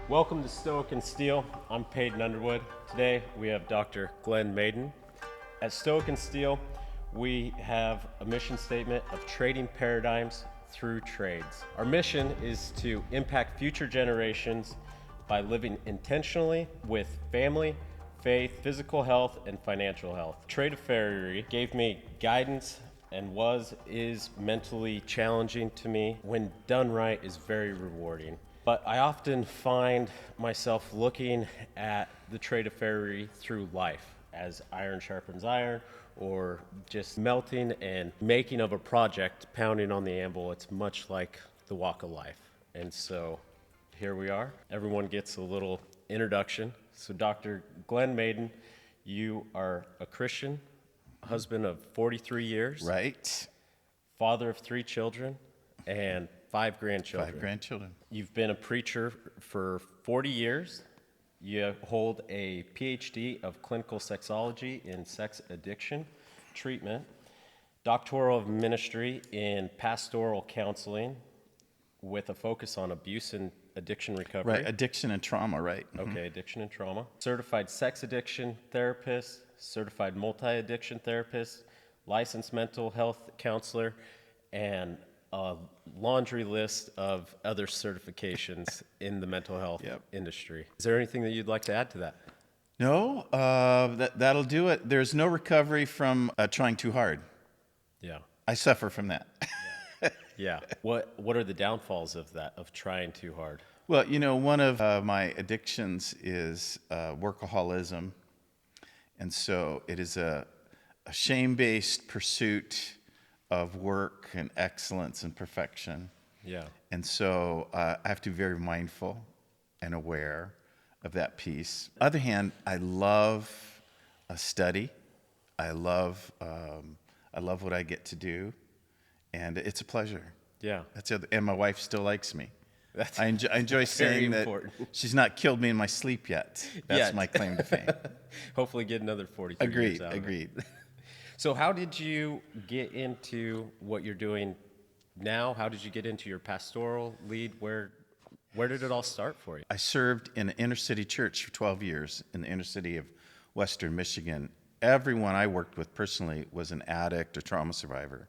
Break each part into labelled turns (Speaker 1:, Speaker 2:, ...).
Speaker 1: Welcome to Stoic and Steel. I'm Paeden Underwood. Today we have Dr. Glen Maiden. At Stoic and Steel, we have a mission statement of trading paradigms through trades. Our mission is to impact future generations by living intentionally with family, faith, physical health, and financial health. Tradeafairy gave me guidance and is mentally challenging to me. When done right, is very rewarding. But I often find myself looking at the Tradeafairy through life as iron sharpens iron, or just melting and making of a project, pounding on the anvil. It's much like the walk of life. And so here we are. Everyone gets a little introduction. So Dr. Glen Maiden, you are a Christian, husband of 43 years.
Speaker 2: Right.
Speaker 1: Father of 3 children and 5 grandchildren.
Speaker 2: 5 grandchildren.
Speaker 1: You've been a preacher for 40 years. You hold a PhD of clinical sexology in sex addiction treatment, doctoral of ministry in pastoral counseling with a focus on abuse and addiction recovery.
Speaker 2: Right, addiction and trauma, right.
Speaker 1: Okay, addiction and trauma. Certified sex addiction therapist, certified multi-addiction therapist, licensed mental health counselor, and a laundry list of other certifications in the mental health industry. Is there anything that you'd like to add to that?
Speaker 2: No, that'll do it. There's no recovery from trying too hard.
Speaker 1: Yeah.
Speaker 2: I suffer from that.
Speaker 1: Yeah. What are the downfalls of that, of trying too hard?
Speaker 2: Well, one of my addictions is workaholism. And so it is a shame-based pursuit of work and excellence and perfection.
Speaker 1: Yeah.
Speaker 2: And so I have to be very mindful and aware of that piece. On the other hand, I love study. I love what I get to do, and it's a pleasure.
Speaker 1: Yeah.
Speaker 2: That's it. And my wife still likes me. I enjoy saying that she's not killed me in my sleep yet. That's my claim to fame.
Speaker 1: Hopefully get another 43 years out.
Speaker 2: Agreed.
Speaker 1: So how did you get into what you're doing now? How did you get into your pastoral lead? Where did it all start for you?
Speaker 2: I served in an inner city church for 12 years in the inner city of Western Michigan. Everyone I worked with personally was an addict or trauma survivor.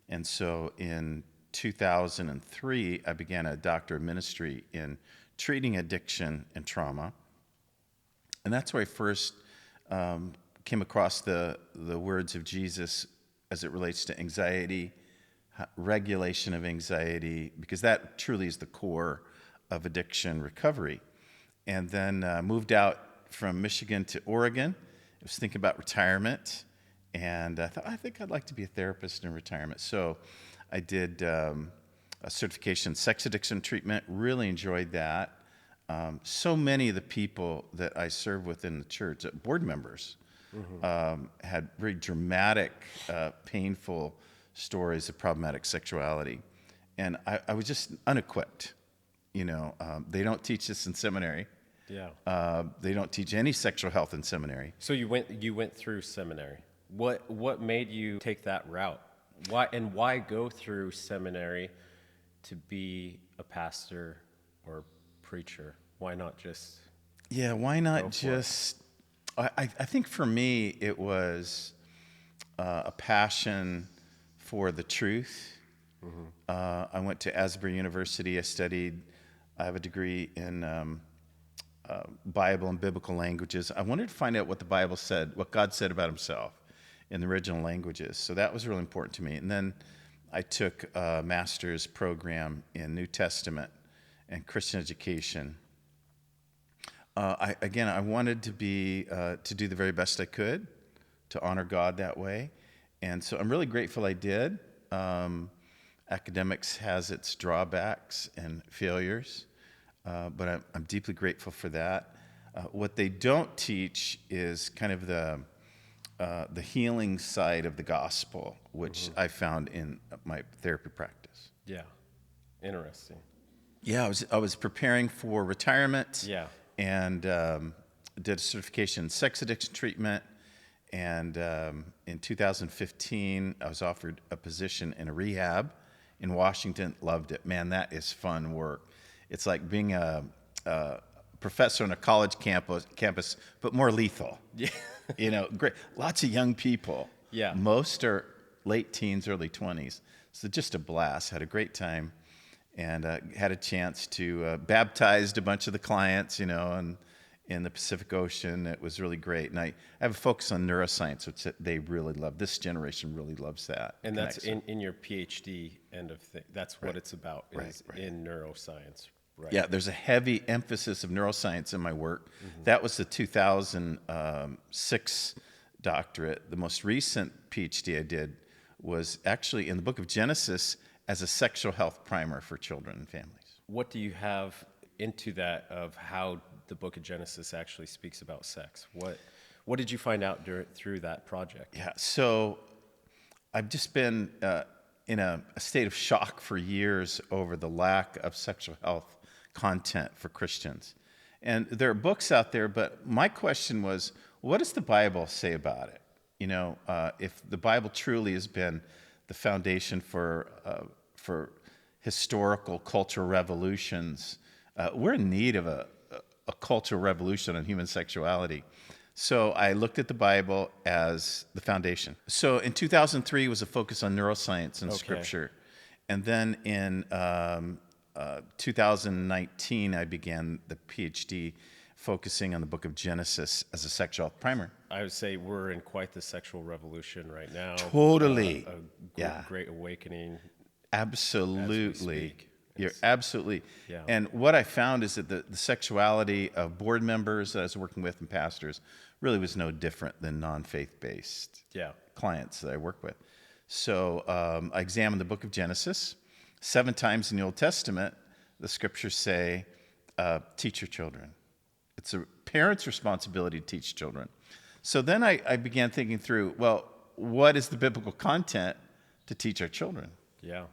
Speaker 2: And so in 2003, I began a doctor of ministry in treating addiction and trauma. And that's where I first came across the words of Jesus as it relates to anxiety, regulation of anxiety, because that truly is the core of addiction recovery. And then moved out from Michigan to Oregon. I was thinking about retirement, and I thought, I think I'd like to be a therapist in retirement. So I did a certification in sex addiction treatment, really enjoyed that. So many of the people that I serve with in the church, board members, had very dramatic, painful stories of problematic sexuality. And I was just unequipped. They don't teach this in seminary.
Speaker 1: Yeah.
Speaker 2: They don't teach any sexual health in seminary.
Speaker 1: So you went through seminary. What made you take that route? Why go through seminary to be a pastor or preacher? Why not just?
Speaker 2: Yeah, why not just? I think for me it was a passion for the truth. I went to Asbury University. I have a degree in Bible and biblical languages. I wanted to find out what the Bible said, what God said about himself in the original languages. So that was really important to me. And then I took a master's program in New Testament and Christian education. I wanted to do the very best I could to honor God that way. And so I'm really grateful I did. Academics has its drawbacks and failures, but I'm deeply grateful for that. What they don't teach is kind of the healing side of the gospel, which I found in my therapy practice.
Speaker 1: Yeah, interesting.
Speaker 2: Yeah, I was preparing for retirement.
Speaker 1: Yeah.
Speaker 2: And did a certification in sex addiction treatment. And in 2015, I was offered a position in a rehab in Washington. Loved it. Man, that is fun work. It's like being a professor on a college campus, but more lethal.
Speaker 1: Yeah.
Speaker 2: Great. Lots of young people.
Speaker 1: Yeah.
Speaker 2: Most are late teens, early 20s. So just a blast. Had a great time, and had a chance to baptized a bunch of the clients, and in the Pacific Ocean. It was really great. And I have a focus on neuroscience, which they really love. This generation really loves that.
Speaker 1: And that's in your PhD end of thing. That's what it's about, is
Speaker 2: Right.
Speaker 1: in neuroscience. Right.
Speaker 2: Yeah, there's a heavy emphasis of neuroscience in my work. That was the 2006 doctorate. The most recent PhD I did was actually in the book of Genesis as a sexual health primer for children and families.
Speaker 1: What do you have into that of how the book of Genesis actually speaks about sex? What did you find out through that project?
Speaker 2: Yeah, so I've just been in a state of shock for years over the lack of sexual health content for Christians. And there are books out there, but my question was, what does the Bible say about it? If the Bible truly has been the foundation for historical cultural revolutions, we're in need of a cultural revolution on human sexuality. So I looked at the Bible as the foundation. So in 2003 was a focus on neuroscience and scripture. And then in 2019, I began the PhD focusing on the book of Genesis as a sexual health primer.
Speaker 1: I would say we're in quite the sexual revolution right now.
Speaker 2: Totally.
Speaker 1: Great awakening.
Speaker 2: Absolutely. You're absolutely.
Speaker 1: Yeah.
Speaker 2: And what I found is that the sexuality of board members that I was working with and pastors really was no different than non-faith-based clients that I work with. So I examined the book of Genesis. 7 times in the Old Testament, the scriptures say, teach your children. It's a parent's responsibility to teach children. So then I began thinking through, well, what is the biblical content to teach our children?
Speaker 1: Yeah.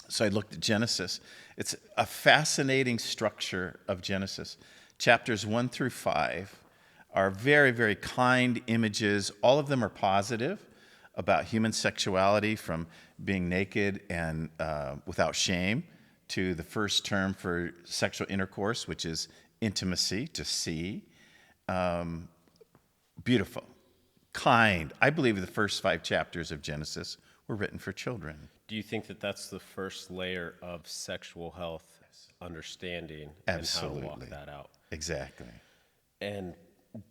Speaker 2: So I looked at Genesis. It's a fascinating structure of Genesis. Chapters 1 through 5 are very, very kind images. All of them are positive about human sexuality, from being naked and without shame to the first term for sexual intercourse, which is intimacy, to see. Beautiful, kind. I believe the first 5 chapters of Genesis were written for children.
Speaker 1: Do you think that that's the first layer of sexual health understanding
Speaker 2: Absolutely.
Speaker 1: And how to walk that out?
Speaker 2: Exactly.
Speaker 1: And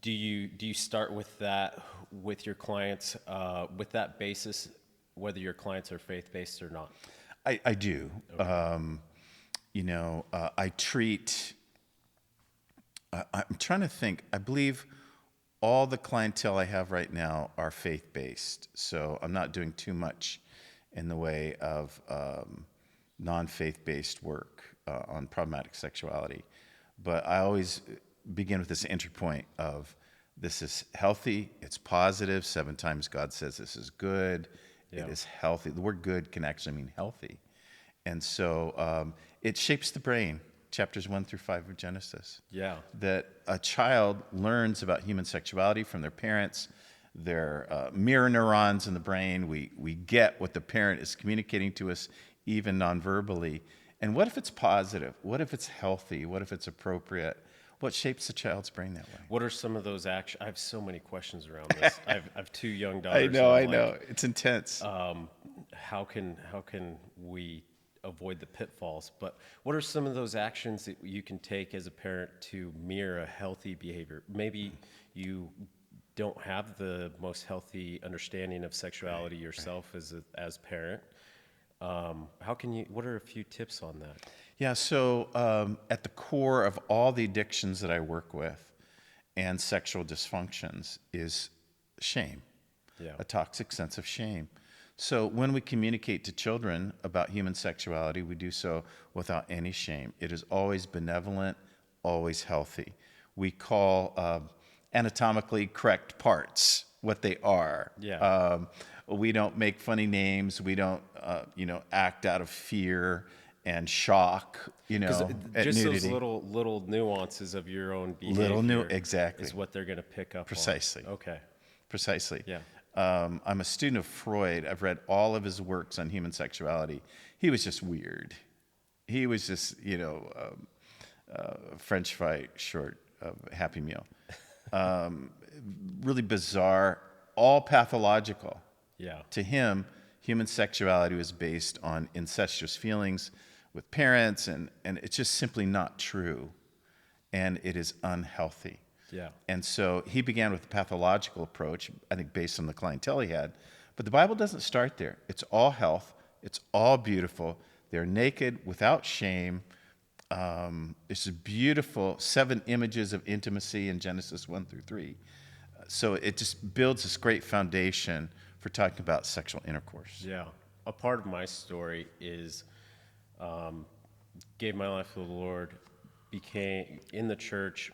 Speaker 1: do you start with that with your clients, with that basis, whether your clients are faith-based or not?
Speaker 2: I do. Okay. I treat, I'm trying to think, I believe all the clientele I have right now are faith-based, so I'm not doing too much in the way of non-faith-based work on problematic sexuality. But I always begin with this entry point of, this is healthy, it's positive. 7 times God says this is good, it is healthy. The word good can actually mean healthy. And so it shapes the brain, chapters 1 through 5 of Genesis.
Speaker 1: Yeah.
Speaker 2: That a child learns about human sexuality from their parents, their mirror neurons in the brain. We get what the parent is communicating to us, even non-verbally. And what if it's positive? What if it's healthy? What if it's appropriate? What shapes the child's brain that way?
Speaker 1: What are some of those actions? I have so many questions around this. I've 2 young daughters.
Speaker 2: I know. It's intense.
Speaker 1: How can we avoid the pitfalls? But what are some of those actions that you can take as a parent to mirror a healthy behavior? Maybe you don't have the most healthy understanding of sexuality yourself as parent. What are a few tips on that?
Speaker 2: Yeah, so at the core of all the addictions that I work with and sexual dysfunctions is shame, a toxic sense of shame. So when we communicate to children about human sexuality, we do so without any shame. It is always benevolent, always healthy. We call anatomically correct parts what they are.
Speaker 1: Yeah.
Speaker 2: We don't make funny names. We don't, act out of fear and shock, at
Speaker 1: just
Speaker 2: nudity.
Speaker 1: those little nuances of your own behavior.
Speaker 2: Exactly.
Speaker 1: Is what they're going to pick up
Speaker 2: Precisely.
Speaker 1: on. Okay.
Speaker 2: Precisely.
Speaker 1: Yeah.
Speaker 2: I'm a student of Freud. I've read all of his works on human sexuality. He was just weird. He was just, French fry short of Happy Meal. Really bizarre, all pathological.
Speaker 1: Yeah.
Speaker 2: To him, human sexuality was based on incestuous feelings with parents, and it's just simply not true. And it is unhealthy.
Speaker 1: Yeah.
Speaker 2: And so he began with a pathological approach, I think based on the clientele he had. But the Bible doesn't start there. It's all health. It's all beautiful. They're naked, without shame. It's a beautiful 7 images of intimacy in Genesis 1 through 3. So it just builds this great foundation for talking about sexual intercourse.
Speaker 1: Yeah. A part of my story is gave my life to the Lord, became in the church,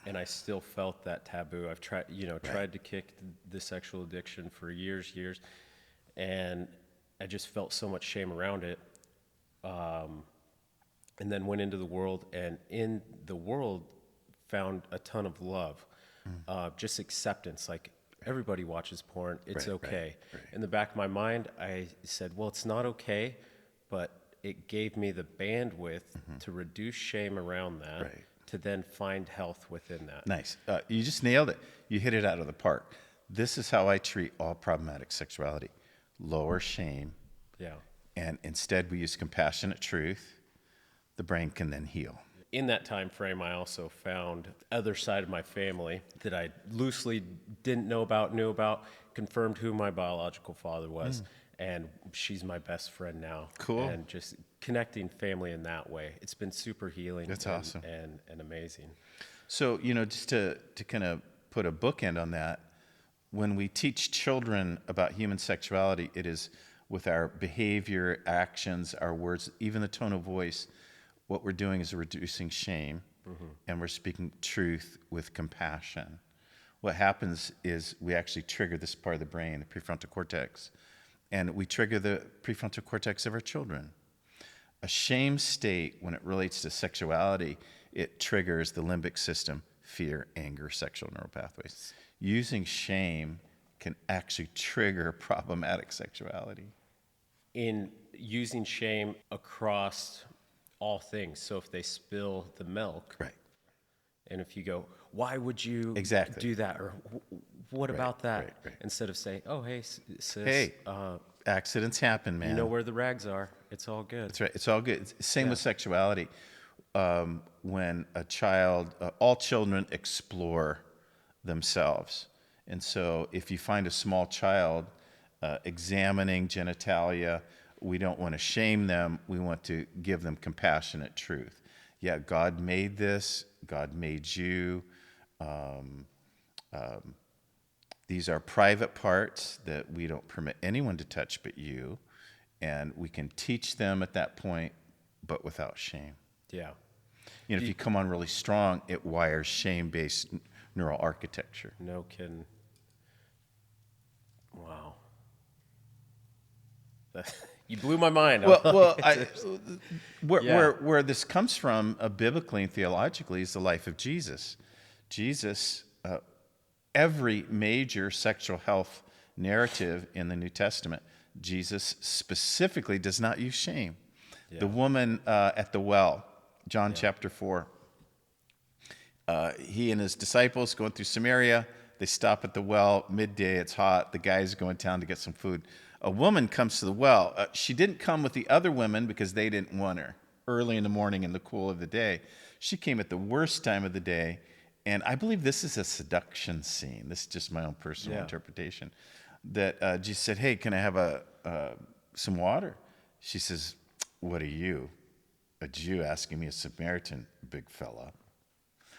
Speaker 1: and I still felt that taboo. I've tried to kick the sexual addiction for years, and I just felt so much shame around it. And then went into the world, and in the world found a ton of love, just acceptance. Like, everybody watches porn, it's okay.
Speaker 2: Right.
Speaker 1: In the back of my mind, I said, well, it's not okay, but it gave me the bandwidth to reduce shame around that, to then find health within that.
Speaker 2: Nice. You just nailed it. You hit it out of the park. This is how I treat all problematic sexuality. Lower shame.
Speaker 1: Yeah.
Speaker 2: And instead we use compassionate truth. The brain can then heal.
Speaker 1: In that time frame, I also found the other side of my family that I loosely didn't know about, knew about, confirmed who my biological father was, and she's my best friend now.
Speaker 2: Cool.
Speaker 1: And just connecting family in that way, it's been super healing.
Speaker 2: That's awesome.
Speaker 1: And amazing.
Speaker 2: So, just to kind of put a bookend on that, when we teach children about human sexuality, it is with our behavior, actions, our words, even the tone of voice. What we're doing is reducing shame, and we're speaking truth with compassion. What happens is we actually trigger this part of the brain, the prefrontal cortex, and we trigger the prefrontal cortex of our children. A shame state, when it relates to sexuality, it triggers the limbic system, fear, anger, sexual neural pathways. Using shame can actually trigger problematic sexuality.
Speaker 1: In using shame across all things. So if they spill the milk,
Speaker 2: Right.
Speaker 1: and if you go, why would you
Speaker 2: Exactly.
Speaker 1: do that? Or what about that?
Speaker 2: Right.
Speaker 1: Instead of saying, oh, hey, sis,
Speaker 2: Hey, accidents happen, man.
Speaker 1: you know where the rags are. It's all good.
Speaker 2: That's right. It's all good. It's same with sexuality. When a child, all children explore themselves. And so if you find a small child examining genitalia, we don't want to shame them. We want to give them compassionate truth. Yeah, God made this. God made you. These are private parts that we don't permit anyone to touch but you. And we can teach them at that point, but without shame.
Speaker 1: Yeah.
Speaker 2: If you come on really strong, it wires shame-based neural architecture.
Speaker 1: No kidding. Wow. You blew my mind.
Speaker 2: Where this comes from, biblically and theologically, is the life of Jesus. Jesus, every major sexual health narrative in the New Testament, Jesus specifically does not use shame. Yeah. The woman at the well, John chapter 4, he and his disciples going through Samaria, they stop at the well, midday, it's hot, the guy's going down to get some food. A woman comes to the well. She didn't come with the other women because they didn't want her early in the morning in the cool of the day. She came at the worst time of the day, and I believe this is a seduction scene. This is just my own personal interpretation. That Jesus said, hey, can I have some water? She says, what are you? A Jew asking me, a Samaritan, big fella.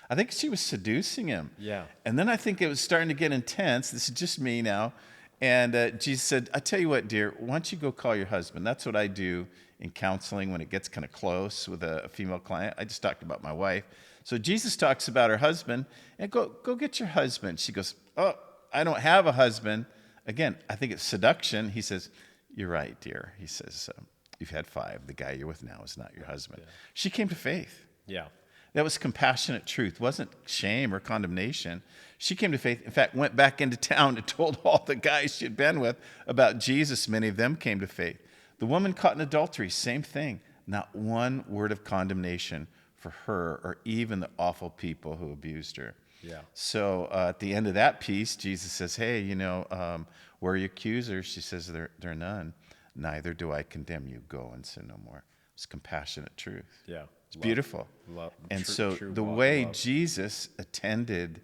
Speaker 2: I think she was seducing him.
Speaker 1: Yeah.
Speaker 2: And then I think it was starting to get intense. This is just me now. And Jesus said, I tell you what, dear, why don't you go call your husband? That's what I do in counseling when it gets kind of close with a female client. I just talked about my wife. So Jesus talks about her husband, and go get your husband. She goes, oh, I don't have a husband. Again, I think it's seduction. He says, you're right, dear. He says, you've had 5. The guy you're with now is not your husband. Yeah. She came to faith.
Speaker 1: Yeah.
Speaker 2: That was compassionate truth. It wasn't shame or condemnation. She came to faith. In fact, went back into town and told all the guys she had been with about Jesus. Many of them came to faith. The woman caught in adultery, same thing. Not one word of condemnation for her or even the awful people who abused her.
Speaker 1: Yeah.
Speaker 2: So at the end of that piece, Jesus says, hey, where are your accusers? She says, there are none. Neither do I condemn you. Go and sin no more. It's compassionate truth.
Speaker 1: Yeah.
Speaker 2: It's beautiful.
Speaker 1: Love.
Speaker 2: And
Speaker 1: True,
Speaker 2: so
Speaker 1: true
Speaker 2: the
Speaker 1: walk
Speaker 2: way
Speaker 1: in love.
Speaker 2: Jesus attended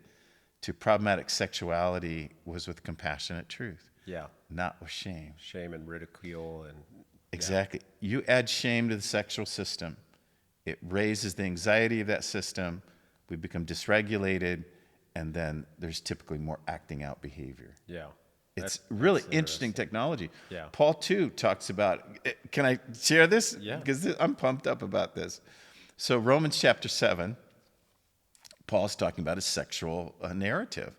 Speaker 2: to problematic sexuality was with compassionate truth,
Speaker 1: Yeah.
Speaker 2: not with shame.
Speaker 1: Shame and ridicule and
Speaker 2: Exactly. You add shame to the sexual system, it raises the anxiety of that system. We become dysregulated, and then there's typically more acting out behavior.
Speaker 1: Yeah.
Speaker 2: It's really
Speaker 1: that's
Speaker 2: interesting technology.
Speaker 1: Yeah.
Speaker 2: Paul, too, talks about, can I share this?
Speaker 1: Yeah.
Speaker 2: Because I'm pumped up about this. So Romans chapter 7, Paul's talking about his sexual narrative.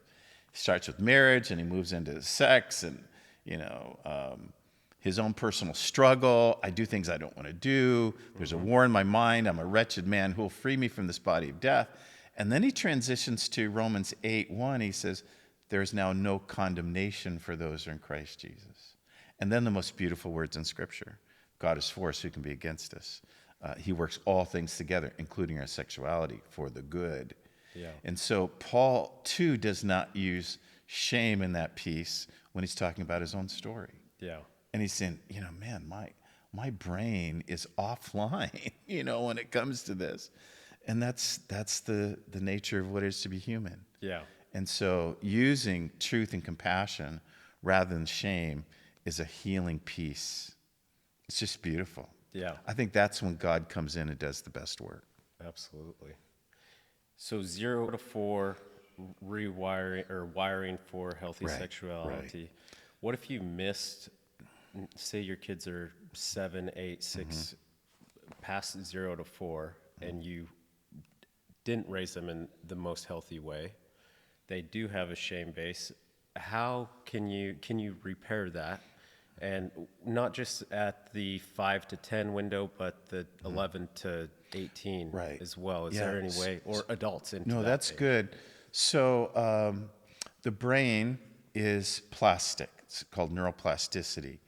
Speaker 2: He starts with marriage, and he moves into sex and, his own personal struggle. I do things I don't want to do. There's a war in my mind. I'm a wretched man. Who will free me from this body of death? And then he transitions to Romans 8:1. He says, there is now no condemnation for those who are in Christ Jesus. And then the most beautiful words in Scripture. God is for us, who can be against us? He works all things together, including our sexuality, for the good.
Speaker 1: Yeah.
Speaker 2: And so Paul, too, does not use shame in that piece when he's talking about his own story.
Speaker 1: Yeah.
Speaker 2: And he's saying, man, my brain is offline, when it comes to this. And that's the nature of what it is to be human.
Speaker 1: Yeah.
Speaker 2: And so using truth and compassion rather than shame is a healing piece. It's just beautiful.
Speaker 1: Yeah.
Speaker 2: I think that's when God comes in and does the best work.
Speaker 1: Absolutely. So 0 to 4 rewiring or wiring for healthy
Speaker 2: Right,
Speaker 1: sexuality. What if you missed, say your kids are 7, 8, 6, past 0 to 4, and you didn't raise them in the most healthy way? They do have a shame base. How can you repair that? And not just at the 5 to 10 window, but the 11 to 18 as well. Is there any way, or adults into
Speaker 2: No,
Speaker 1: that
Speaker 2: that's
Speaker 1: age?
Speaker 2: good. So the brain is plastic. It's called neuroplasticity.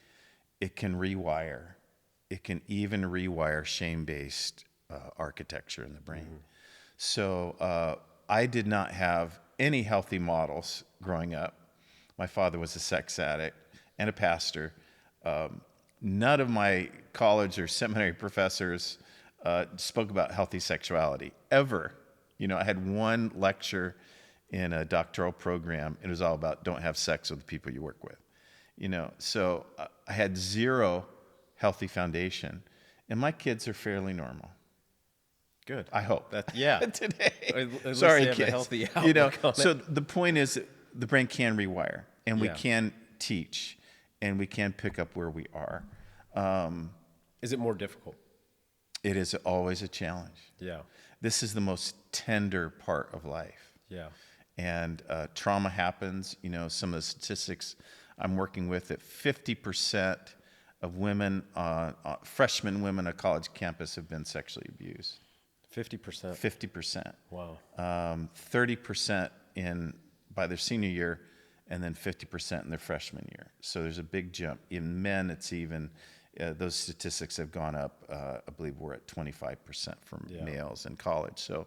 Speaker 2: It can rewire. It can even rewire shame-based architecture in the brain. So I did not have any healthy models growing up. My father was a sex addict and a pastor. None of my college or seminary professors spoke about healthy sexuality, ever. I had one lecture in a doctoral program. It was all about don't have sex with the people you work with. So I had zero healthy foundation. And my kids are fairly normal.
Speaker 1: Good.
Speaker 2: I hope. Today.
Speaker 1: At least
Speaker 2: Sorry,
Speaker 1: they have
Speaker 2: kids.
Speaker 1: a healthy outlook on
Speaker 2: So
Speaker 1: it.
Speaker 2: the point is that the brain can rewire, and we
Speaker 1: Yeah.
Speaker 2: can teach, and we can pick up where we are.
Speaker 1: Is it more difficult?
Speaker 2: It is always a challenge.
Speaker 1: Yeah.
Speaker 2: This is the most tender part of life.
Speaker 1: Yeah.
Speaker 2: And trauma happens. Some of the statistics I'm working with, that 50% of women, freshman women on a college campus have been sexually abused.
Speaker 1: 50%.
Speaker 2: 50%.
Speaker 1: Wow.
Speaker 2: 30% by their senior year, and then 50% in their freshman year. So there's a big jump. In men, it's even, those statistics have gone up. I believe we're at 25% for males in college. So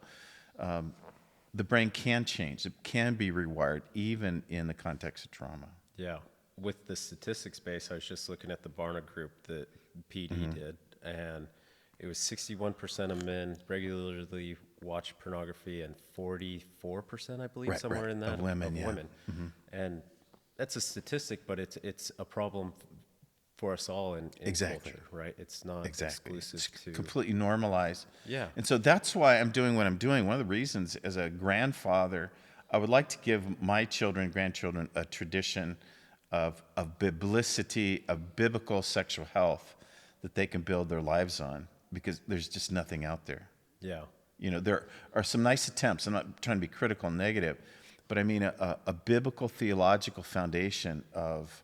Speaker 2: the brain can change. It can be rewired, even in the context of trauma.
Speaker 1: Yeah. With the statistics base, I was just looking at the Barna group that PD did, and it was 61% of men regularly watch pornography, and 44%, I believe, somewhere in that,
Speaker 2: of women.
Speaker 1: And that's a statistic, but it's a problem for us all in culture, right? It's not exclusive to...
Speaker 2: completely normalized.
Speaker 1: Yeah.
Speaker 2: And so that's why I'm doing what I'm doing. One of the reasons, as a grandfather, I would like to give my children, grandchildren, a tradition of biblicity, of biblical sexual health that they can build their lives on, because there's just nothing out there.
Speaker 1: Yeah.
Speaker 2: There are some nice attempts. I'm not trying to be critical and negative, but I mean a biblical theological foundation of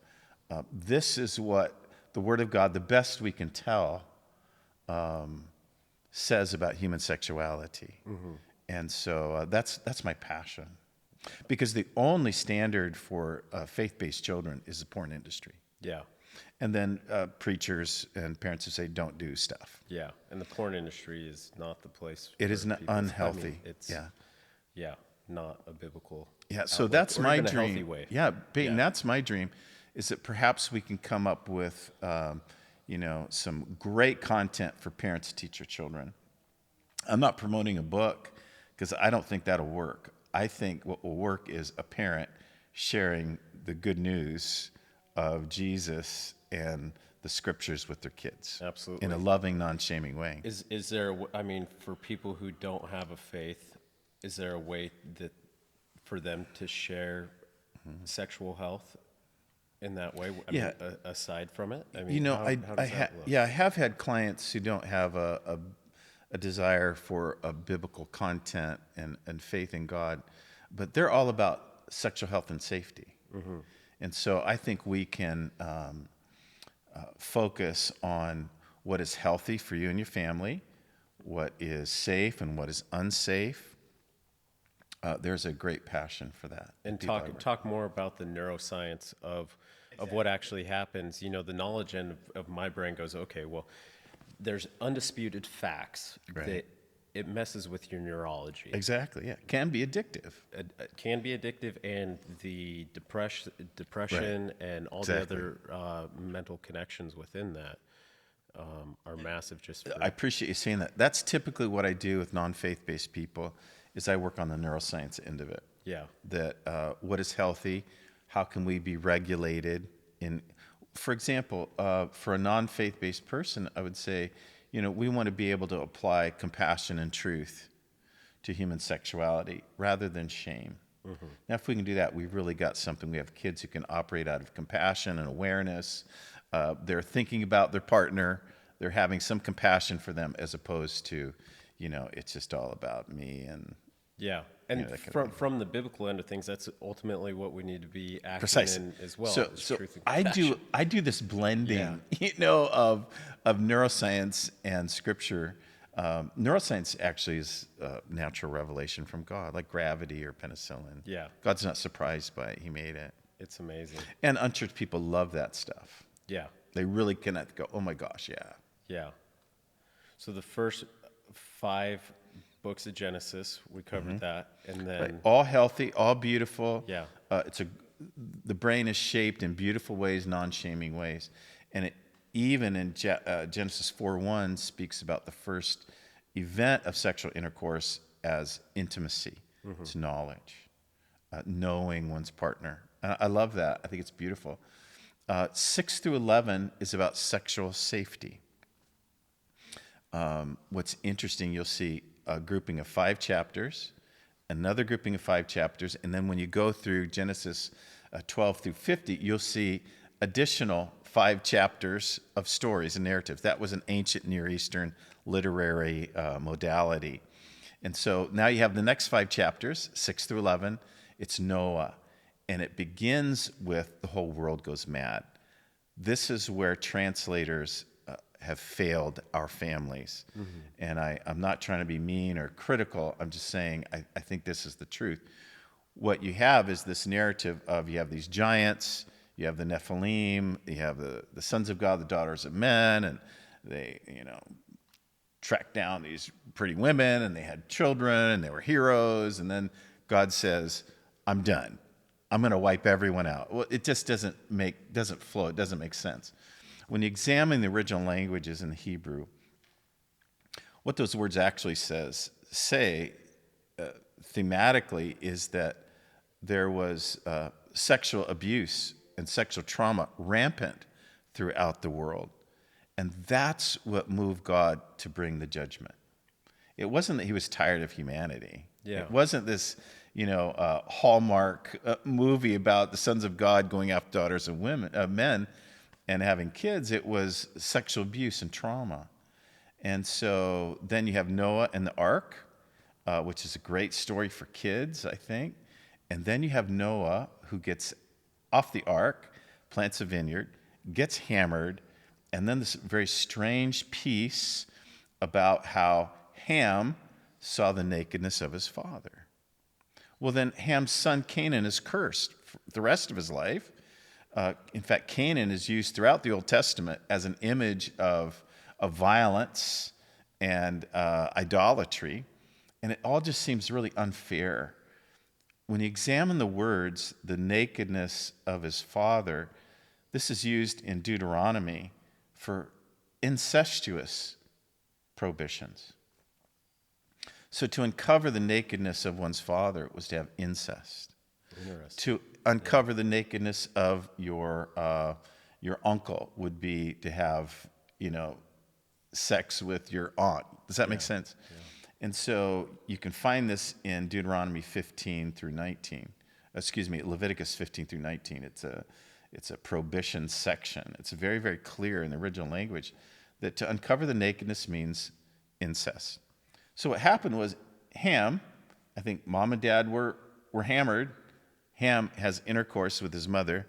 Speaker 2: this is what the Word of God, the best we can tell, says about human sexuality. And so that's my passion. Because the only standard for faith-based children is the porn industry.
Speaker 1: Yeah.
Speaker 2: And then preachers and parents who say, don't do stuff.
Speaker 1: Yeah, and the porn industry is not the place.
Speaker 2: It
Speaker 1: for
Speaker 2: is not
Speaker 1: people.
Speaker 2: unhealthy.
Speaker 1: It's
Speaker 2: yeah.
Speaker 1: not a biblical.
Speaker 2: Yeah, so
Speaker 1: outlook,
Speaker 2: that's
Speaker 1: or
Speaker 2: my
Speaker 1: even a
Speaker 2: dream.
Speaker 1: healthy way.
Speaker 2: Yeah, Peyton,
Speaker 1: Yeah.
Speaker 2: that's my dream, is that perhaps we can come up with, some great content for parents to teach their children. I'm not promoting a book because I don't think that'll work. I think what will work is a parent sharing the good news of Jesus and the scriptures with their kids.
Speaker 1: Absolutely.
Speaker 2: In a loving, non-shaming way.
Speaker 1: Is there? I mean, for people who don't have a faith, is there a way that for them to share sexual health in that way? I mean, aside from it, I mean, how does that look?
Speaker 2: I have had clients who don't have a desire for a biblical content and faith in God, but they're all about sexual health and safety. And so I think we can focus on what is healthy for you and your family, what is safe and what is unsafe. There's a great passion for that.
Speaker 1: And talk more about the neuroscience of what actually happens. You know, the knowledge end of my brain goes, okay, well, there's undisputed facts that it messes with your neurology.
Speaker 2: Exactly, yeah. Can be addictive.
Speaker 1: It can be addictive, and the depression and all the other mental connections within that are massive.
Speaker 2: I appreciate you saying that. That's typically what I do with non-faith-based people, is I work on the neuroscience end of it.
Speaker 1: Yeah.
Speaker 2: That what is healthy, how can we be regulated in, for example, for a non-faith-based person, I would say, we want to be able to apply compassion and truth to human sexuality rather than shame. Now, if we can do that, we've really got something. We have kids who can operate out of compassion and awareness. They're thinking about their partner. They're having some compassion for them, as opposed to, it's just all about me. And
Speaker 1: and from the biblical end of things, that's ultimately what we need to be acting
Speaker 2: Precisely.
Speaker 1: in as well.
Speaker 2: So
Speaker 1: Truth and compassion.
Speaker 2: I do this blending, of neuroscience and scripture. Neuroscience actually is natural revelation from God, like gravity or penicillin.
Speaker 1: Yeah.
Speaker 2: God's not surprised by it. He made it.
Speaker 1: It's amazing.
Speaker 2: And unchurched people love that stuff.
Speaker 1: Yeah.
Speaker 2: They really cannot go, oh my gosh, yeah.
Speaker 1: Yeah. So the first 5 books of Genesis, we covered that, and then
Speaker 2: All healthy, all beautiful.
Speaker 1: Yeah.
Speaker 2: The brain is shaped in beautiful ways, non-shaming ways. And it even in Genesis 4:1 speaks about the first event of sexual intercourse as intimacy. It's knowledge, knowing one's partner. And I love that. I think it's beautiful. 6 through 11 is about sexual safety. What's interesting, you'll see a grouping of 5 chapters, another grouping of 5 chapters, and then when you go through Genesis 12 through 50, you'll see additional 5 chapters of stories and narratives. That was an ancient Near Eastern literary modality. And so now you have the next 5 chapters, 6 through 11. It's Noah, and it begins with the whole world goes mad. This is where translators have failed our families. And I'm not trying to be mean or critical. I'm just saying I think this is the truth. What you have is this narrative of you have these giants, you have the Nephilim, you have the sons of God, the daughters of men, and they, tracked down these pretty women, and they had children, and they were heroes. And then God says, I'm done. I'm going to wipe everyone out. Well, it just doesn't flow. It doesn't make sense. When you examine the original languages in the Hebrew, what those words actually say thematically is that there was sexual abuse and sexual trauma rampant throughout the world. And that's what moved God to bring the judgment. It wasn't that he was tired of humanity.
Speaker 1: Yeah.
Speaker 2: It wasn't this, Hallmark movie about the sons of God going after daughters of men and having kids. It was sexual abuse and trauma. And so then you have Noah and the ark, which is a great story for kids, I think. And then you have Noah, who gets off the ark, plants a vineyard, gets hammered, and then this very strange piece about how Ham saw the nakedness of his father. Well, then Ham's son Canaan is cursed for the rest of his life. In fact, Canaan is used throughout the Old Testament as an image of violence and idolatry, and it all just seems really unfair. When you examine the words, the nakedness of his father, this is used in Deuteronomy for incestuous prohibitions. So to uncover the nakedness of one's father was to have incest. To uncover the nakedness of your uncle would be to have, sex with your aunt. Does that make sense? Yeah. And so you can find this in Deuteronomy 15 through 19. Leviticus 15 through 19. It's a prohibition section. It's very, very clear in the original language that to uncover the nakedness means incest. So what happened was Ham, I think mom and dad were hammered. Ham has intercourse with his mother.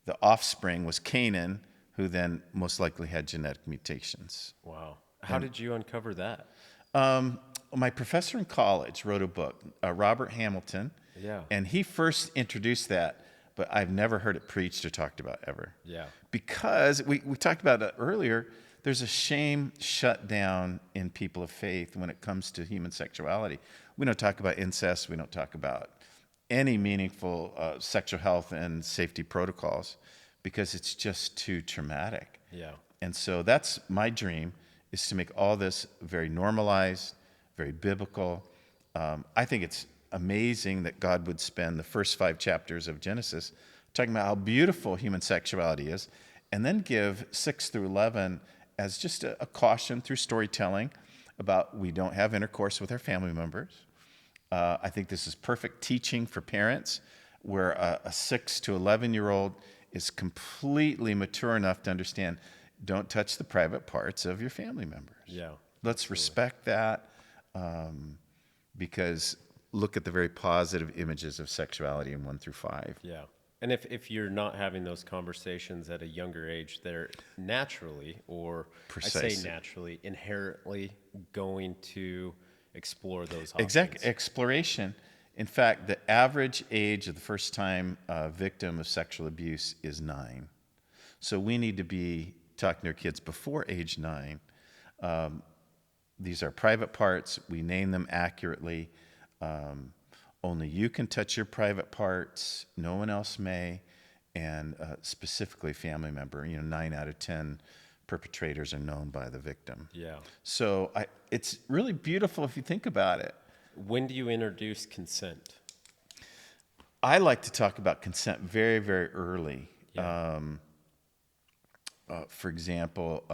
Speaker 2: The offspring was Canaan, who then most likely had genetic mutations.
Speaker 1: Wow. How did you uncover that?
Speaker 2: My professor in college wrote a book, Robert Hamilton.
Speaker 1: Yeah.
Speaker 2: And he first introduced that, but I've never heard it preached or talked about ever.
Speaker 1: Yeah.
Speaker 2: Because we talked about it earlier, there's a shame shut down in people of faith when it comes to human sexuality. We don't talk about incest. We don't talk about any meaningful sexual health and safety protocols because it's just too traumatic.
Speaker 1: Yeah.
Speaker 2: And so that's my dream, is to make all this very normalized, very biblical. I think it's amazing that God would spend the first 5 chapters of Genesis talking about how beautiful human sexuality is, and then give 6 through 11 as just a caution through storytelling about we don't have intercourse with our family members. I think this is perfect teaching for parents, where a 6 to 11-year-old is completely mature enough to understand, don't touch the private parts of your family members.
Speaker 1: Yeah.
Speaker 2: Let's respect that, because look at the very positive images of sexuality in 1 through 5.
Speaker 1: Yeah. And if you're not having those conversations at a younger age, they're naturally, or
Speaker 2: Precisely.
Speaker 1: I say naturally, inherently going to explore those options.
Speaker 2: Exactly. Exploration. In fact, the average age of the first time victim of sexual abuse is 9. So we need to be talking to our kids before age 9. These are private parts. We name them accurately. Only you can touch your private parts. No one else may. And specifically family member. 9 out of 10 perpetrators are known by the victim.
Speaker 1: Yeah.
Speaker 2: So it's really beautiful if you think about it.
Speaker 1: When do you introduce consent?
Speaker 2: I like to talk about consent very, very early.
Speaker 1: Yeah.
Speaker 2: For example,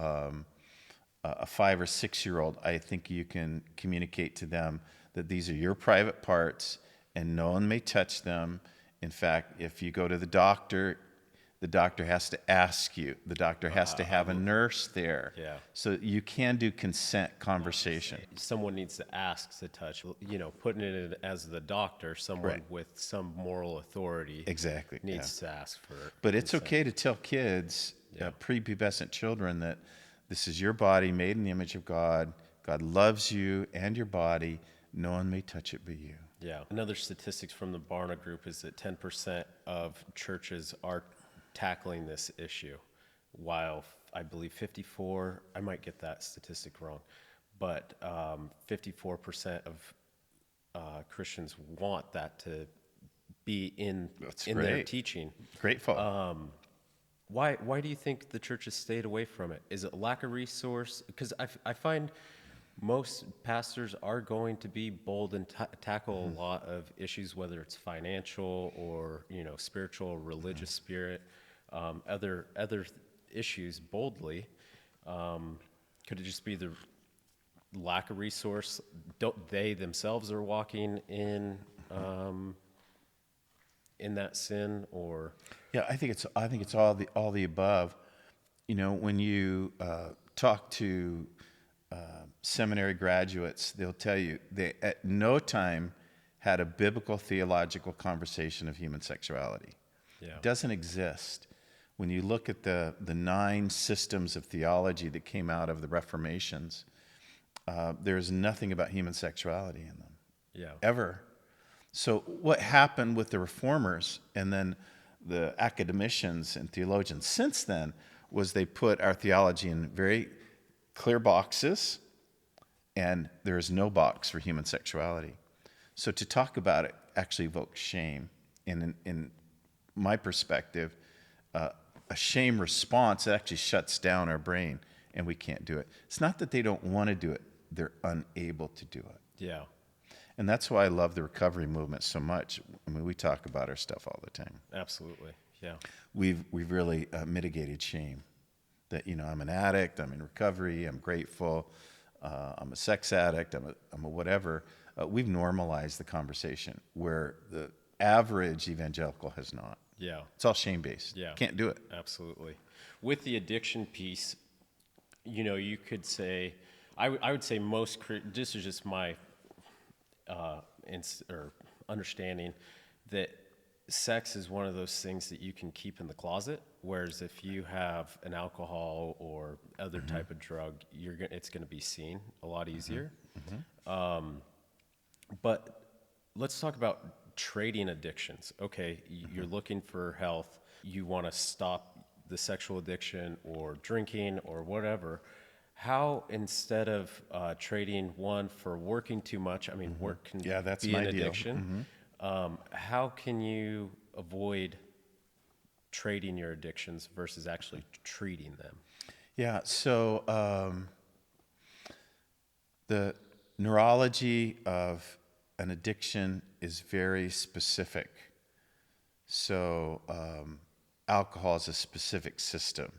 Speaker 2: a 5 or 6-year-old, I think you can communicate to them that these are your private parts and no one may touch them. In fact, if you go to the doctor has to ask you. The doctor has to have a nurse there.
Speaker 1: Yeah.
Speaker 2: So you can do consent conversation.
Speaker 1: Someone needs to ask to touch. Putting it as the doctor, someone
Speaker 2: Right.
Speaker 1: with some moral authority
Speaker 2: Exactly.
Speaker 1: needs to ask for
Speaker 2: But it's
Speaker 1: consent.
Speaker 2: okay to tell kids, prepubescent children, that this is your body made in the image of God. God loves you and your body. No one may touch it but you.
Speaker 1: Yeah. Another statistics from the Barna Group is that 10% of churches are tackling this issue, while I believe 54, I might get that statistic wrong, but 54% of Christians want that to be in their teaching.
Speaker 2: Grateful.
Speaker 1: Why do you think the church has stayed away from it? Is it lack of resource? Because I find most pastors are going to be bold and tackle a lot of issues, whether it's financial or spiritual, religious spirit, other issues boldly. Could it just be the lack of resource? Don't they themselves are walking in that sin, or?
Speaker 2: Yeah, I think it's all the above. When you talk to seminary graduates, they'll tell you they at no time had a biblical theological conversation of human sexuality.
Speaker 1: Yeah.
Speaker 2: It doesn't exist. When you look at the 9 systems of theology that came out of the Reformations, there's nothing about human sexuality in them.
Speaker 1: Yeah.
Speaker 2: Ever. So what happened with the Reformers and then the academicians and theologians since then was they put our theology in very clear boxes, and there is no box for human sexuality. So to talk about it actually evokes shame. And in my perspective, a shame response actually shuts down our brain, and we can't do it. It's not that they don't want to do it, they're unable to do it.
Speaker 1: Yeah.
Speaker 2: And that's why I love the recovery movement so much. I mean, we talk about our stuff all the time.
Speaker 1: Absolutely. Yeah.
Speaker 2: We've really mitigated shame. That, I'm an addict, I'm in recovery, I'm grateful, I'm a sex addict, I'm a whatever. We've normalized the conversation where the average evangelical has not.
Speaker 1: Yeah.
Speaker 2: It's all shame-based.
Speaker 1: Yeah.
Speaker 2: Can't do it.
Speaker 1: Absolutely. With the addiction piece, you could say, I would say this is just my understanding, that sex is one of those things that you can keep in the closet, whereas if you have an alcohol or other type of drug, it's going to be seen a lot easier. But let's talk about trading addictions. Okay, you're looking for health, you want to stop the sexual addiction or drinking or whatever. How, instead of trading one for working too much, I mean, work can
Speaker 2: that's
Speaker 1: be
Speaker 2: my
Speaker 1: an
Speaker 2: deal.
Speaker 1: addiction. How can you avoid trading your addictions versus actually treating them?
Speaker 2: Yeah, so the neurology of an addiction is very specific. So alcohol is a specific system.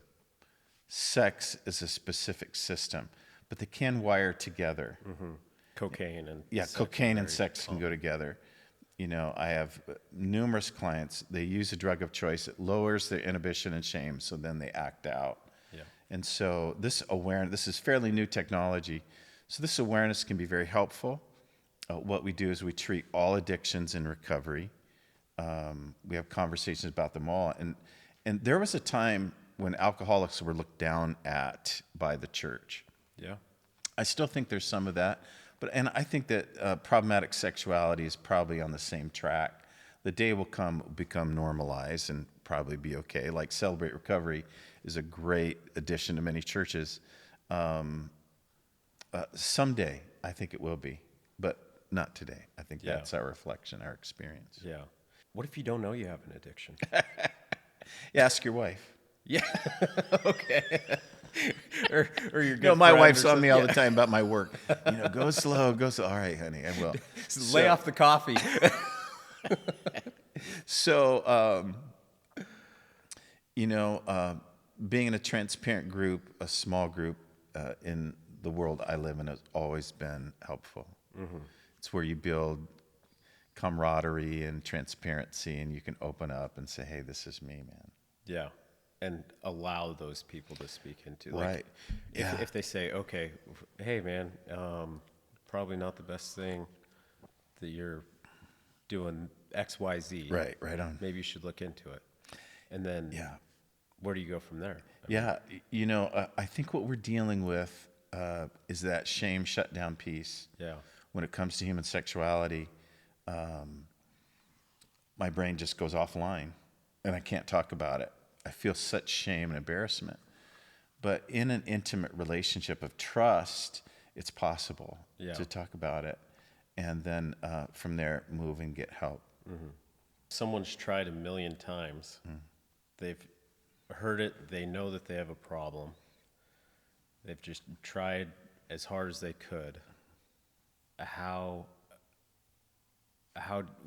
Speaker 2: Sex is a specific system, but they can wire together.
Speaker 1: Cocaine and
Speaker 2: Cocaine and sex can go together. I have numerous clients, they use a drug of choice, it lowers their inhibition and shame, so then they act out.
Speaker 1: Yeah.
Speaker 2: And so this is fairly new technology, so this awareness can be very helpful. What we do is we treat all addictions in recovery. We have conversations about them all. And there was a time when alcoholics were looked down at by the church.
Speaker 1: Yeah.
Speaker 2: I still think there's some of that, and I think that problematic sexuality is probably on the same track. The day will become normalized and probably be okay. Like Celebrate Recovery is a great addition to many churches. Someday, I think it will be, but not today. I think that's our reflection, our experience.
Speaker 1: Yeah. What if you don't know you have an addiction?
Speaker 2: Yeah, ask your wife.
Speaker 1: Yeah. Okay. or your good
Speaker 2: my
Speaker 1: friend
Speaker 2: wife's
Speaker 1: or
Speaker 2: on me
Speaker 1: something.
Speaker 2: all the time about my work. Go slow, go slow. All right, honey, I will.
Speaker 1: Lay off the coffee.
Speaker 2: So, being in a transparent group, a small group in the world I live in has always been helpful. It's where you build camaraderie and transparency, and you can open up and say, hey, this is me, man.
Speaker 1: Yeah. And allow those people to speak into.
Speaker 2: Right.
Speaker 1: If they say, okay, hey, man, probably not the best thing that you're doing X, Y, Z.
Speaker 2: Right on.
Speaker 1: Maybe you should look into it. And then where do you go from there?
Speaker 2: I think what we're dealing with is that shame shutdown piece.
Speaker 1: Yeah.
Speaker 2: When it comes to human sexuality, my brain just goes offline, and I can't talk about it. I feel such shame and embarrassment. But in an intimate relationship of trust, it's possible to talk about it, and then from there move and get help.
Speaker 1: Someone's tried 1,000,000 times. They've heard it. They know that they have a problem. They've just tried as hard as they could.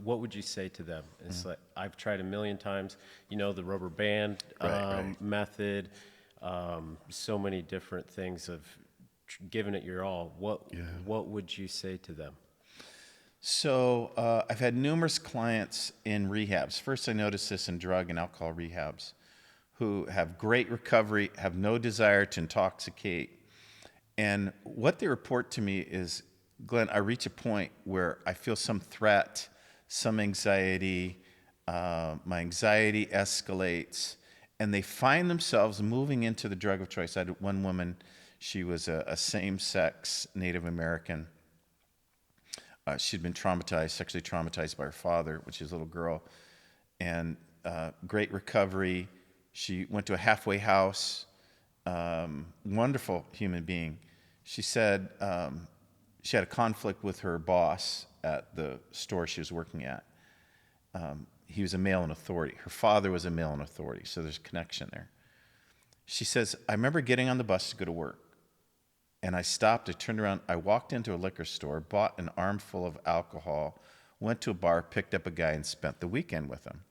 Speaker 1: What would you say to them? It's like, I've tried 1,000,000 times, the rubber band method, so many different things of giving it your all. What would you say to them?
Speaker 2: So I've had numerous clients in rehabs. First, I noticed this in drug and alcohol rehabs, who have great recovery, have no desire to intoxicate. And what they report to me is, Glenn, I reach a point where I feel some threat, some anxiety. My anxiety escalates, and they find themselves moving into the drug of choice. I had one woman, she was a same-sex Native American. She'd been sexually traumatized by her father when she was a little girl. And great recovery. She went to a halfway house. Wonderful human being. She said she had a conflict with her boss at the store she was working at. He was a male in authority. Her father was a male in authority, so there's a connection there. She says, I remember getting on the bus to go to work, and I stopped, I turned around, I walked into a liquor store, bought an armful of alcohol, went to a bar, picked up a guy, and spent the weekend with him.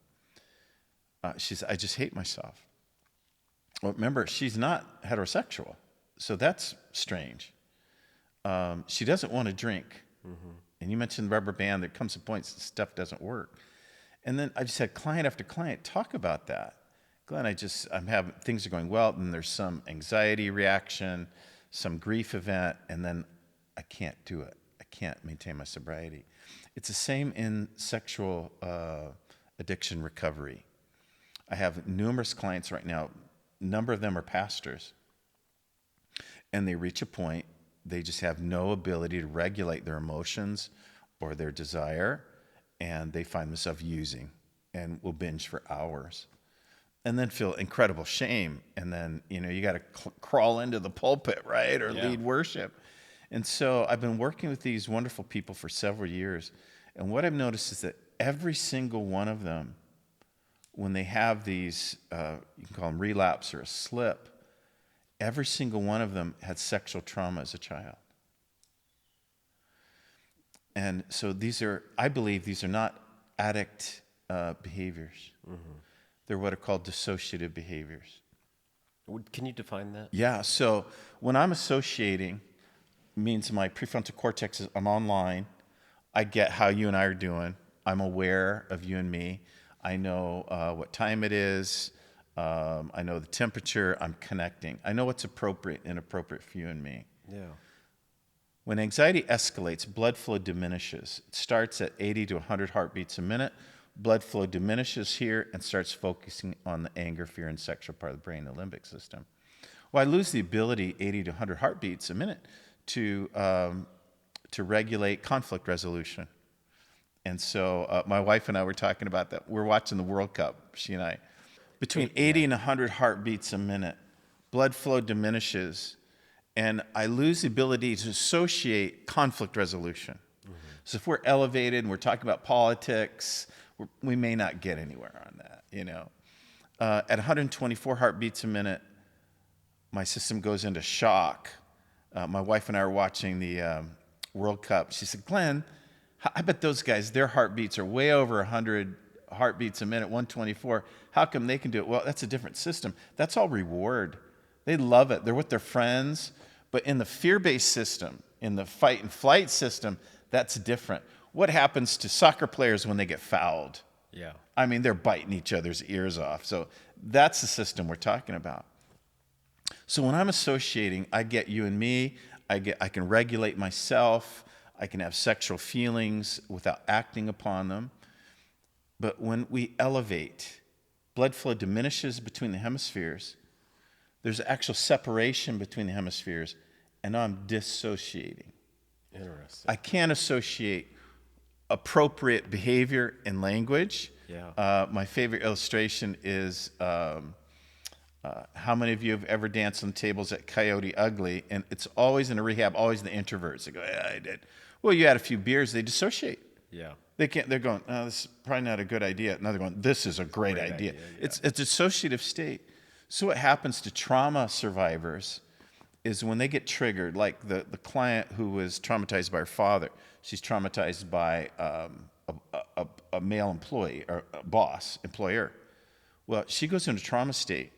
Speaker 2: She said, I just hate myself. Well, remember, she's not heterosexual, so that's strange. She doesn't want to drink. Mm-hmm. And you mentioned rubber band. There comes a point stuff doesn't work. And then I just had client after client talk about that. Glenn, I'm having, things are going well, and there's some anxiety reaction, some grief event, and then I can't do it. I can't maintain my sobriety. It's the same in sexual addiction recovery. I have numerous clients right now. A number of them are pastors. And they reach a point, they just have no ability to regulate their emotions or their desire, and they find themselves using and will binge for hours. And then feel incredible shame. And then, you got to crawl into the pulpit, right? Or lead worship. And so I've been working with these wonderful people for several years. And what I've noticed is that every single one of them, when they have these, you can call them relapse or a slip, every single one of them had sexual trauma as a child. And so I believe these are not addict behaviors. Mm-hmm. They're what are called dissociative behaviors.
Speaker 1: Can you define that?
Speaker 2: Yeah, so when I'm associating, means my prefrontal cortex I'm online. I get how you and I are doing. I'm aware of you and me. I know what time it is. I know the temperature. I'm connecting. I know what's appropriate and inappropriate for you and me.
Speaker 1: Yeah.
Speaker 2: When anxiety escalates, blood flow diminishes. It starts at 80 to 100 heartbeats a minute. Blood flow diminishes here and starts focusing on the anger, fear, and sexual part of the brain, the limbic system. Well, I lose the ability, 80 to 100 heartbeats a minute, to regulate conflict resolution. And so my wife and I were talking about that. We're watching the World Cup, she and I. Between 80 and 100 heartbeats a minute, blood flow diminishes, and I lose the ability to associate conflict resolution. Mm-hmm. So if we're elevated and we're talking about politics, we may not get anywhere on that, At 124 heartbeats a minute, my system goes into shock. My wife and I are watching the World Cup. She said, Glenn, I bet those guys, their heartbeats are way over 100 heartbeats a minute, 124. How come they can do it? Well, that's a different system. That's all reward. They love it. They're with their friends. But in the fear-based system, in the fight and flight system, that's different. What happens to soccer players when they get fouled?
Speaker 1: Yeah.
Speaker 2: I mean, they're biting each other's ears off. So that's the system we're talking about. So when I'm associating, I get you and me. I can regulate myself. I can have sexual feelings without acting upon them. But when we elevate, blood flow diminishes between the hemispheres. There's actual separation between the hemispheres, and now I'm dissociating.
Speaker 1: Interesting.
Speaker 2: I can't associate appropriate behavior and language.
Speaker 1: Yeah.
Speaker 2: My favorite illustration is how many of you have ever danced on tables at Coyote Ugly? And it's always in a rehab, always the introverts. They go, yeah, I did. Well, you had a few beers, they dissociate.
Speaker 1: Yeah.
Speaker 2: They can't. They're going, oh, this is probably not a good idea. Now they're going, this is a great idea.
Speaker 1: Yeah.
Speaker 2: It's a dissociative state. So what happens to trauma survivors is when they get triggered, like the client who was traumatized by her father, she's traumatized by a male employee or a boss, employer. Well, she goes into a trauma state.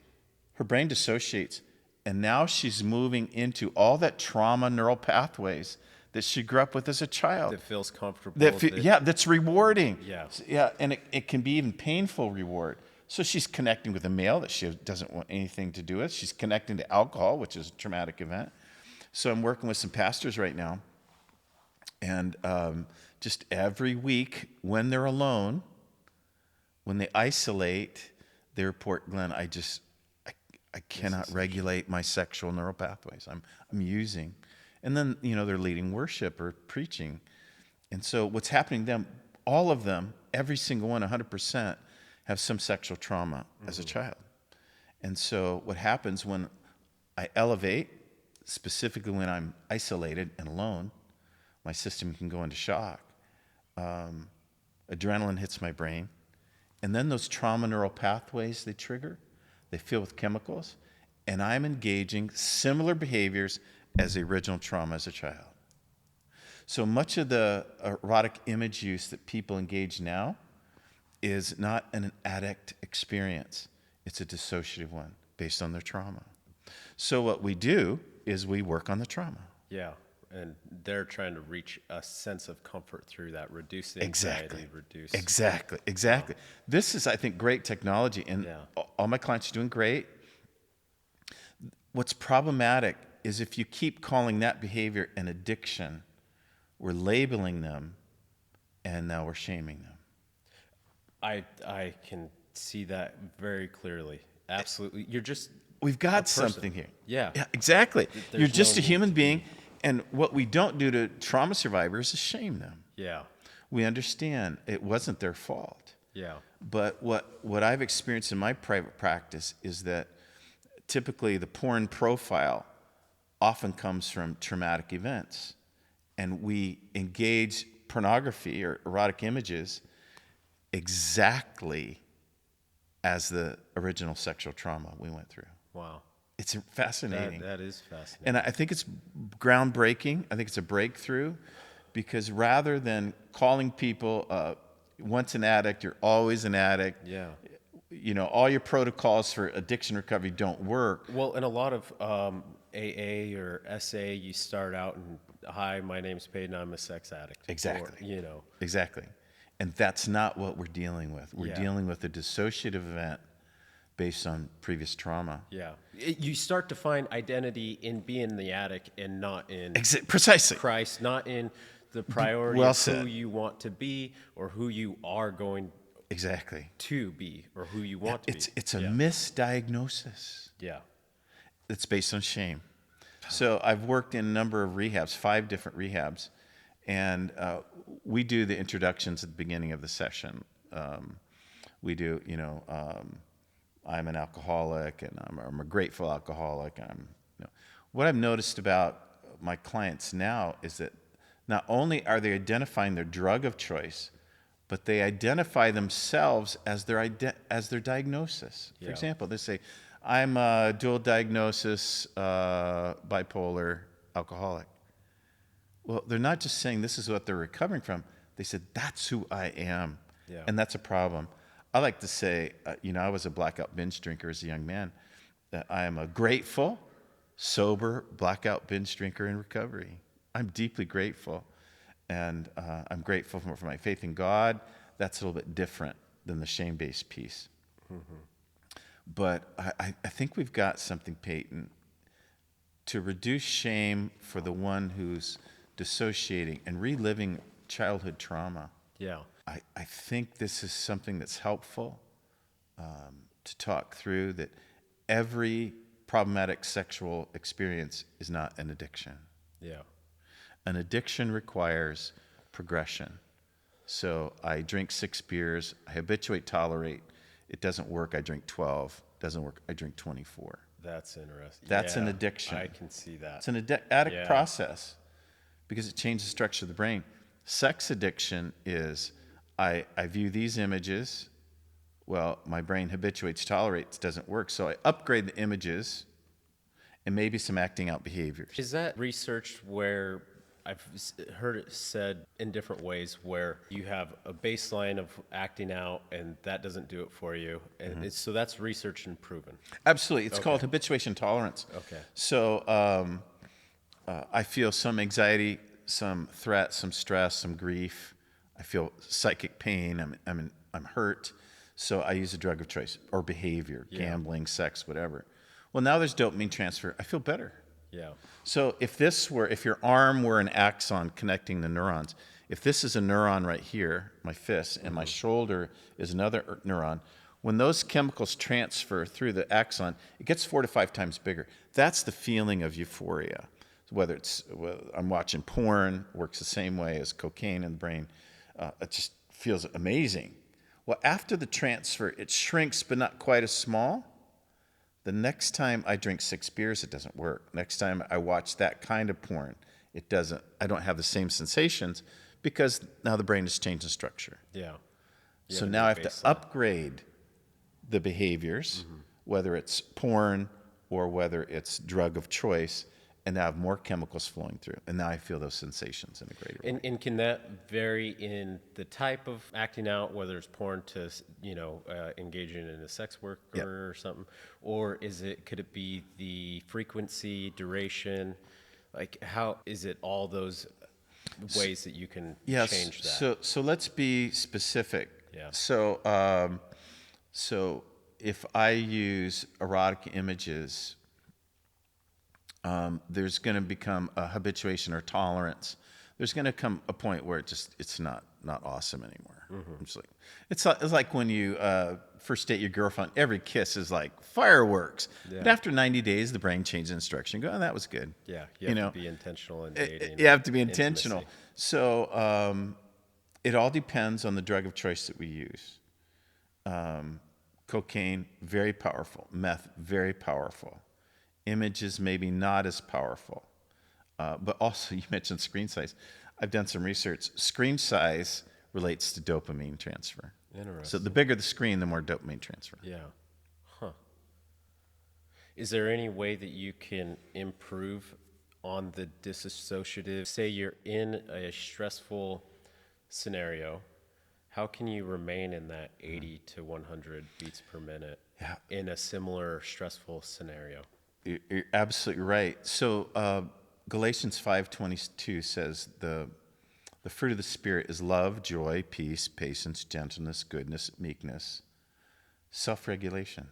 Speaker 2: Her brain dissociates, and now she's moving into all that trauma neural pathways that she grew up with as a child.
Speaker 1: That feels comfortable.
Speaker 2: That's rewarding.
Speaker 1: Yeah.
Speaker 2: Yeah, and it can be even painful reward. So she's connecting with a male that she doesn't want anything to do with. She's connecting to alcohol, which is a traumatic event. So I'm working with some pastors right now. And just every week when they're alone, when they isolate, they report, Glenn, I cannot regulate my sexual neural pathways. I'm using. And then, they're leading worship or preaching. And so what's happening to them, all of them, every single one, 100%, have some sexual trauma as a child. And so what happens when I elevate, specifically when I'm isolated and alone, my system can go into shock. Adrenaline hits my brain. And then those trauma neural pathways they trigger, they fill with chemicals, and I'm engaging similar behaviors as the original trauma as a child. So much of the erotic image use that people engage now is not an addict experience. It's a dissociative one based on their trauma. So what we do is we work on the trauma.
Speaker 1: Yeah. And they're trying to reach a sense of comfort through that, reduce the anxiety, reduce.
Speaker 2: Exactly. This is, I think, great technology, and all my clients are doing great. What's problematic is if you keep calling that behavior an addiction, we're labeling them, and now we're shaming them.
Speaker 1: I can see that very clearly. Absolutely.
Speaker 2: We've got something here.
Speaker 1: Yeah,
Speaker 2: exactly.
Speaker 1: There's
Speaker 2: You're just
Speaker 1: no
Speaker 2: a human being. And what we don't do to trauma survivors is shame them.
Speaker 1: Yeah.
Speaker 2: We understand it wasn't their fault.
Speaker 1: Yeah.
Speaker 2: But what I've experienced in my private practice is that typically the porn profile often comes from traumatic events. And we engage pornography or erotic images exactly as the original sexual trauma we went through.
Speaker 1: Wow.
Speaker 2: It's fascinating.
Speaker 1: That is fascinating.
Speaker 2: And I think it's groundbreaking. I think it's a breakthrough because rather than calling people once an addict, you're always an addict.
Speaker 1: Yeah.
Speaker 2: You know, all your protocols for addiction recovery don't work.
Speaker 1: Well, in a lot of AA or SA, you start out and, hi, my name's Paeden, I'm a sex addict.
Speaker 2: Exactly.
Speaker 1: Or,
Speaker 2: Exactly. And that's not what we're dealing with. We're dealing with a dissociative event based on previous trauma.
Speaker 1: Yeah. You start to find identity in being the addict and not in
Speaker 2: precisely
Speaker 1: Christ, not in the priority of who you want to be or who you are going to be or who you want to be.
Speaker 2: It's a misdiagnosis.
Speaker 1: Yeah.
Speaker 2: It's based on shame. So I've worked in a number of rehabs, 5 different rehabs, and we do the introductions at the beginning of the session. We do, I'm an alcoholic, and I'm a grateful alcoholic. What I've noticed about my clients now is that not only are they identifying their drug of choice, but they identify themselves as their diagnosis. For example, they say, I'm a dual diagnosis, bipolar alcoholic. Well, they're not just saying this is what they're recovering from. They said, that's who I am.
Speaker 1: Yeah.
Speaker 2: And that's a problem. I like to say, I was a blackout binge drinker as a young man. That I am a grateful, sober, blackout binge drinker in recovery. I'm deeply grateful. And I'm grateful for my faith in God. That's a little bit different than the shame-based piece. Mm-hmm. But I think we've got something, Paeden, to reduce shame for the one who's dissociating and reliving childhood trauma.
Speaker 1: Yeah.
Speaker 2: I think this is something that's helpful to talk through, that every problematic sexual experience is not an addiction.
Speaker 1: Yeah.
Speaker 2: An addiction requires progression. So I drink 6 beers, I habituate, tolerate. It doesn't work, I drink 12. Doesn't work, I drink 24.
Speaker 1: That's interesting.
Speaker 2: That's an addiction.
Speaker 1: I can see that.
Speaker 2: It's an addict process because it changes the structure of the brain. Sex addiction is, I view these images, well, my brain habituates, tolerates, doesn't work, so I upgrade the images and maybe some acting out behaviors.
Speaker 1: Is that researched where I've heard it said in different ways where you have a baseline of acting out and that doesn't do it for you? And so that's researched and proven.
Speaker 2: Absolutely. It's called habituation tolerance.
Speaker 1: Okay.
Speaker 2: So I feel some anxiety, some threat, some stress, some grief. I feel psychic pain. I'm hurt. So I use a drug of choice or behavior, gambling, sex, whatever. Well, now there's dopamine transfer. I feel better.
Speaker 1: Yeah.
Speaker 2: So if your arm were an axon connecting the neurons, if this is a neuron right here, my fist, and my shoulder is another neuron, when those chemicals transfer through the axon, it gets 4 to 5 times bigger. That's the feeling of euphoria. Whether I'm watching porn, works the same way as cocaine in the brain. It just feels amazing. Well, after the transfer, it shrinks, but not quite as small. The next time I drink 6 beers, it doesn't work. Next time I watch that kind of porn, it doesn't. I don't have the same sensations because now the brain has changed the structure.
Speaker 1: Yeah. You
Speaker 2: So
Speaker 1: have a
Speaker 2: now
Speaker 1: new
Speaker 2: I have to
Speaker 1: baseline.
Speaker 2: upgrade the behaviors, whether it's porn or whether it's drug of choice, and now I have more chemicals flowing through. And now I feel those sensations in a greater way.
Speaker 1: And can that vary in the type of acting out, whether it's porn to, engaging in a sex worker
Speaker 2: Yep.
Speaker 1: or something, or could it be the frequency, duration? Like, how is it all those ways that you can
Speaker 2: Yes.
Speaker 1: change that?
Speaker 2: So let's be specific.
Speaker 1: Yeah.
Speaker 2: So if I use erotic images, there's going to become a habituation or tolerance. There's going to come a point where it's not awesome anymore. I'm just like, it's like when you first date your girlfriend. Every kiss is like fireworks.
Speaker 1: Yeah.
Speaker 2: But after 90 days, the brain changes instruction. You go, oh, that was good.
Speaker 1: Yeah, you have to be intentional in dating.
Speaker 2: You have to be intentional.
Speaker 1: Intimacy.
Speaker 2: So it all depends on the drug of choice that we use. Cocaine, very powerful. Meth, very powerful. Images, maybe not as powerful. But also, you mentioned screen size. I've done some research. Screen size relates to dopamine transfer.
Speaker 1: Interesting.
Speaker 2: So the bigger the screen, the more dopamine transfer.
Speaker 1: Yeah. Huh. Is there any way that you can improve on the disassociative? Say you're in a stressful scenario. How can you remain in that 80 to 100 beats per minute in a similar stressful scenario?
Speaker 2: You're absolutely right. So Galatians 5:22 says the fruit of the Spirit is love, joy, peace, patience, gentleness, goodness, meekness, self-regulation.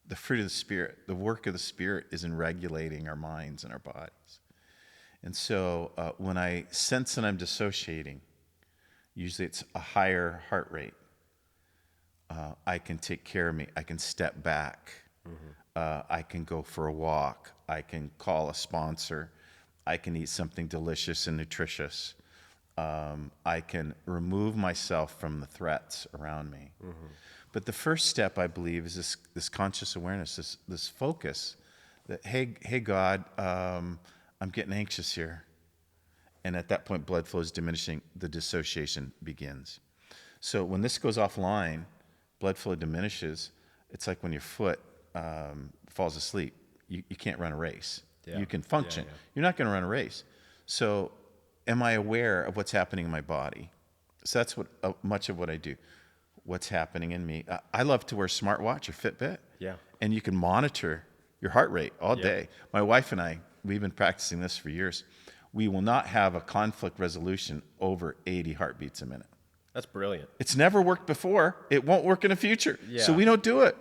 Speaker 2: The fruit of the Spirit, the work of the Spirit is in regulating our minds and our bodies. And so when I sense that I'm dissociating, usually it's a higher heart rate. I can take care of me. I can step back. I can go for a walk. I can call a sponsor. I can eat something delicious and nutritious. I can remove myself from the threats around me. But the first step, I believe, is this conscious awareness, this focus that, hey God, I'm getting anxious here. And at that point, blood flow is diminishing. The dissociation begins. So when this goes offline, blood flow diminishes. It's like when your foot falls asleep. You can't run a race.
Speaker 1: Yeah.
Speaker 2: You can function.
Speaker 1: Yeah.
Speaker 2: You're not going to run a race. So am I aware of what's happening in my body? So that's what much of what I do. What's happening in me. I love to wear a smartwatch or Fitbit.
Speaker 1: Yeah.
Speaker 2: And you can monitor your heart rate all day. My wife and I, we've been practicing this for years. We will not have a conflict resolution over 80 heartbeats a minute.
Speaker 1: That's brilliant.
Speaker 2: It's never worked before. It won't work in the future.
Speaker 1: Yeah.
Speaker 2: So we don't do it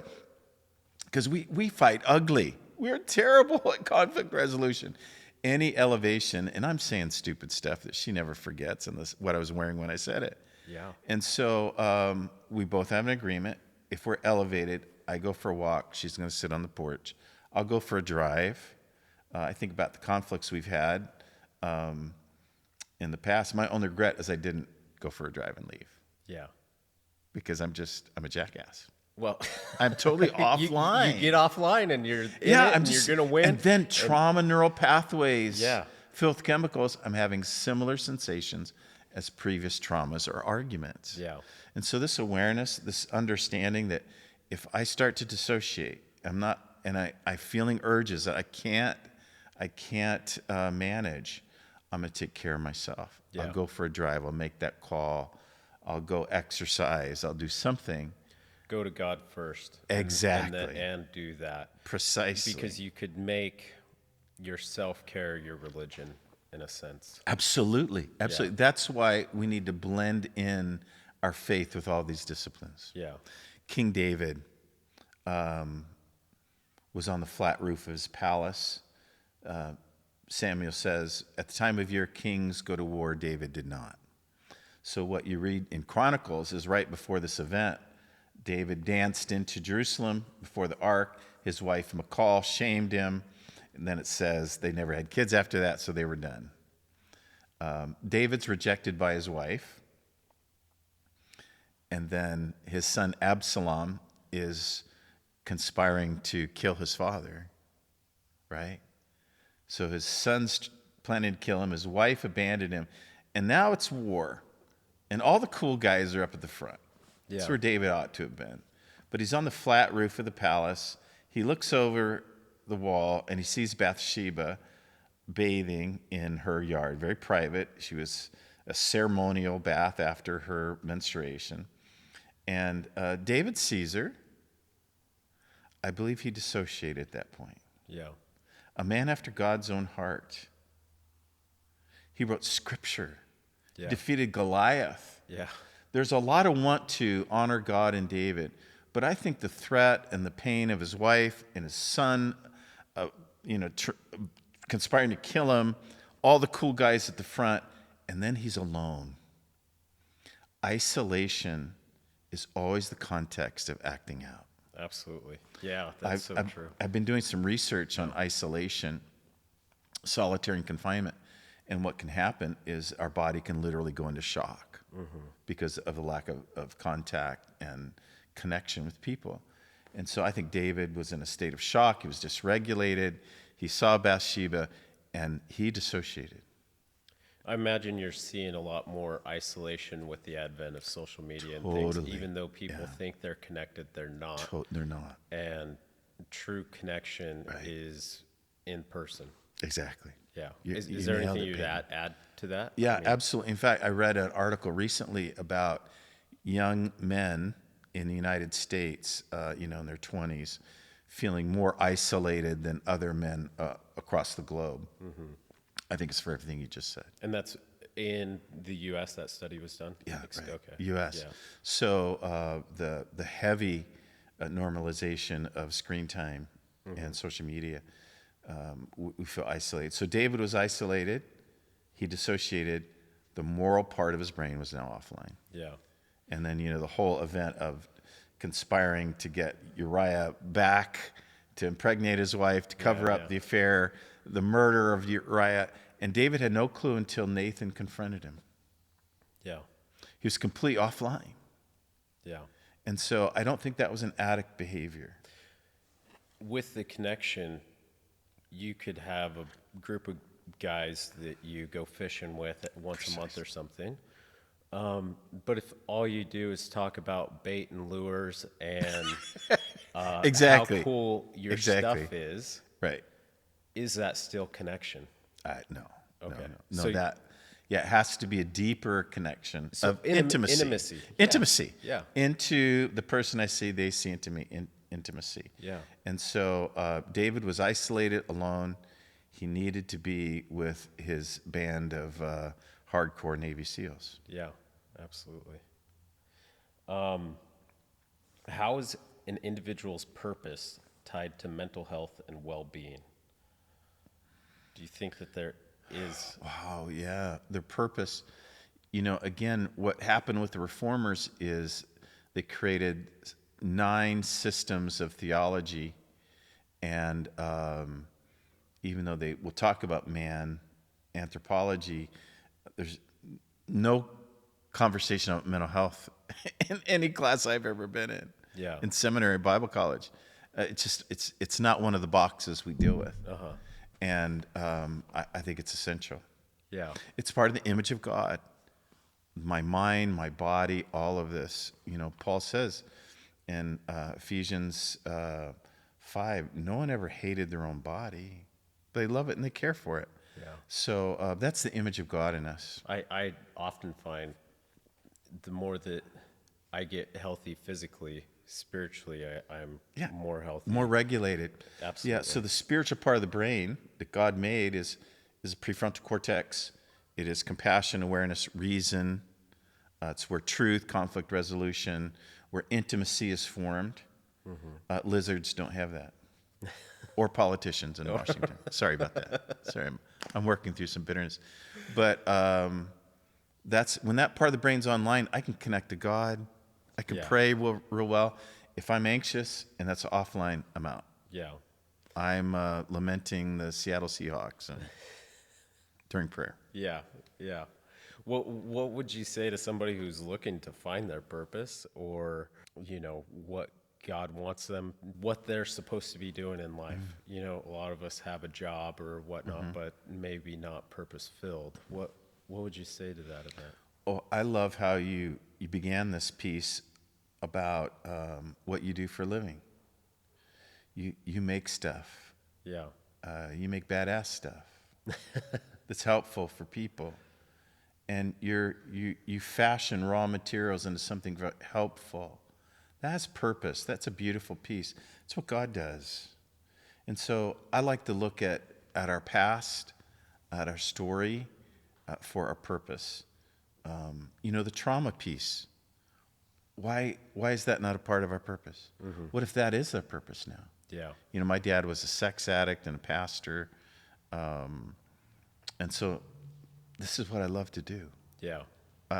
Speaker 2: because we fight ugly. We're terrible at conflict resolution. Any elevation, and I'm saying stupid stuff that she never forgets, and this what I was wearing when I said it.
Speaker 1: Yeah.
Speaker 2: And so we both have an agreement. If we're elevated, I go for a walk. She's going to sit on the porch. I'll go for a drive. I think about the conflicts we've had in the past. My only regret is I didn't go for a drive and leave
Speaker 1: Yeah.
Speaker 2: because I'm a jackass.
Speaker 1: Well,
Speaker 2: I'm totally offline.
Speaker 1: You get offline and you're you're going to win.
Speaker 2: And then trauma neural pathways,
Speaker 1: Yeah.
Speaker 2: filled with chemicals. I'm having similar sensations as previous traumas or arguments.
Speaker 1: Yeah.
Speaker 2: And so this awareness, this understanding that if I start to dissociate, I'm feeling urges that I can't manage, I'm going to take care of myself.
Speaker 1: Yeah.
Speaker 2: I'll go for a drive. I'll make that call. I'll go exercise. I'll do something.
Speaker 1: Go to God first.
Speaker 2: Exactly.
Speaker 1: And do that.
Speaker 2: Precisely.
Speaker 1: Because you could make your self-care your religion, in a sense.
Speaker 2: Absolutely. Absolutely.
Speaker 1: Yeah.
Speaker 2: That's why we need to blend in our faith with all these disciplines.
Speaker 1: Yeah.
Speaker 2: King David was on the flat roof of his palace. Samuel says, at the time of year, kings go to war. David did not. So what you read in Chronicles is right before this event, David danced into Jerusalem before the ark. His wife, Michal, shamed him. And then it says they never had kids after that, so they were done. David's rejected by his wife. and then his son Absalom is conspiring to kill his father, right? So his son's planning to kill him, his wife abandoned him, and now it's war. And all the cool guys are up at the front. That's
Speaker 1: Yeah.
Speaker 2: where David ought to have been. But he's on the flat roof of the palace. He looks over the wall and he sees Bathsheba bathing in her yard, very private. She was a ceremonial bath after her menstruation. And David sees her. I believe he dissociated at that point.
Speaker 1: Yeah.
Speaker 2: A man after God's own heart. He wrote scripture,
Speaker 1: Yeah.
Speaker 2: defeated Goliath.
Speaker 1: Yeah.
Speaker 2: There's a lot of want to honor God in David, but I think the threat and the pain of his wife and his son, conspiring to kill him, all the cool guys at the front, and then he's alone. Isolation is always the context of acting out.
Speaker 1: Absolutely. Yeah, that's so true.
Speaker 2: I've been doing some research on isolation, solitary confinement, and what can happen is our body can literally go into shock because of the lack of contact and connection with people. And so I think David was in a state of shock. He was dysregulated. He saw Bathsheba, and he dissociated.
Speaker 1: I imagine you're seeing a lot more isolation with the advent of social media and things.
Speaker 2: Totally.
Speaker 1: Even though people think they're connected, they're not.
Speaker 2: They're not.
Speaker 1: And true connection
Speaker 2: Right.
Speaker 1: is in person.
Speaker 2: Exactly.
Speaker 1: Yeah.
Speaker 2: You
Speaker 1: Is there
Speaker 2: nailed
Speaker 1: anything
Speaker 2: it,
Speaker 1: you'd
Speaker 2: Paeden.
Speaker 1: add to that?
Speaker 2: Yeah, absolutely. In fact, I read an article recently about young men in the United States, in their 20s, feeling more isolated than other men across the globe. I think it's for everything you just said.
Speaker 1: And that's in the U.S. that study was done?
Speaker 2: Yeah, right.
Speaker 1: Okay.
Speaker 2: U.S.
Speaker 1: Yeah.
Speaker 2: So the heavy normalization of screen time and social media, we feel isolated. So David was isolated. He dissociated. The moral part of his brain was now offline.
Speaker 1: Yeah.
Speaker 2: And then, the whole event of conspiring to get Uriah back, to impregnate his wife, to cover up the affair, the murder of Uriah. And David had no clue until Nathan confronted him.
Speaker 1: Yeah.
Speaker 2: He was completely offline.
Speaker 1: Yeah.
Speaker 2: And so I don't think that was an addict behavior.
Speaker 1: With the connection, you could have a group of guys that you go fishing with once a month or something. But if all you do is talk about bait and lures and
Speaker 2: Exactly.
Speaker 1: how cool your stuff is,
Speaker 2: Right.
Speaker 1: is that still connection?
Speaker 2: No.
Speaker 1: Okay.
Speaker 2: No,
Speaker 1: So
Speaker 2: it has to be a deeper connection of
Speaker 1: intimacy.
Speaker 2: intimacy.
Speaker 1: Yeah.
Speaker 2: Intimacy.
Speaker 1: Yeah.
Speaker 2: Into the person I see, they see into me, intimacy.
Speaker 1: Yeah.
Speaker 2: And so David was isolated, alone. He needed to be with his band of hardcore Navy SEALs.
Speaker 1: Yeah, absolutely. How is an individual's purpose tied to mental health and well-being? Do you think that there is?
Speaker 2: Wow, yeah. Their purpose, again, what happened with the reformers is they created 9 systems of theology, and even though they will talk about man, anthropology, there's no conversation about mental health in any class I've ever been in.
Speaker 1: Yeah.
Speaker 2: In seminary, Bible college, it's not one of the boxes we deal with. And I think it's essential.
Speaker 1: Yeah.
Speaker 2: It's part of the image of God. My mind, my body, all of this. Paul says in Ephesians 5, no one ever hated their own body. They love it and they care for it.
Speaker 1: Yeah.
Speaker 2: So that's the image of God in us.
Speaker 1: I often find the more that I get healthy physically, spiritually, I'm more healthy.
Speaker 2: More regulated.
Speaker 1: Absolutely.
Speaker 2: Yeah, so the spiritual part of the brain that God made is a prefrontal cortex. It is compassion, awareness, reason. It's where truth, conflict resolution, where intimacy is formed. Lizards don't have that. Or politicians in Washington. Sorry about that. Sorry, I'm working through some bitterness. But that's when that part of the brain's online, I can connect to God. I can pray real well. If I'm anxious and that's offline, I'm out.
Speaker 1: Yeah.
Speaker 2: I'm lamenting the Seattle Seahawks during prayer.
Speaker 1: Yeah. Yeah. What would you say to somebody who's looking to find their purpose, or what God wants them, what they're supposed to be doing in life? A lot of us have a job or whatnot, but maybe not purpose filled. What would you say to that event?
Speaker 2: Oh, I love how you began this piece about what you do for a living. You make stuff.
Speaker 1: Yeah.
Speaker 2: You make badass stuff that's helpful for people, and you fashion raw materials into something helpful. That's purpose. That's a beautiful piece. It's what God does. And so I like to look at our past, at our story, for our purpose. The trauma piece. Why is that not a part of our purpose? What if that is our purpose now?
Speaker 1: Yeah.
Speaker 2: My dad was a sex addict and a pastor. And so this is what I love to do.
Speaker 1: Yeah.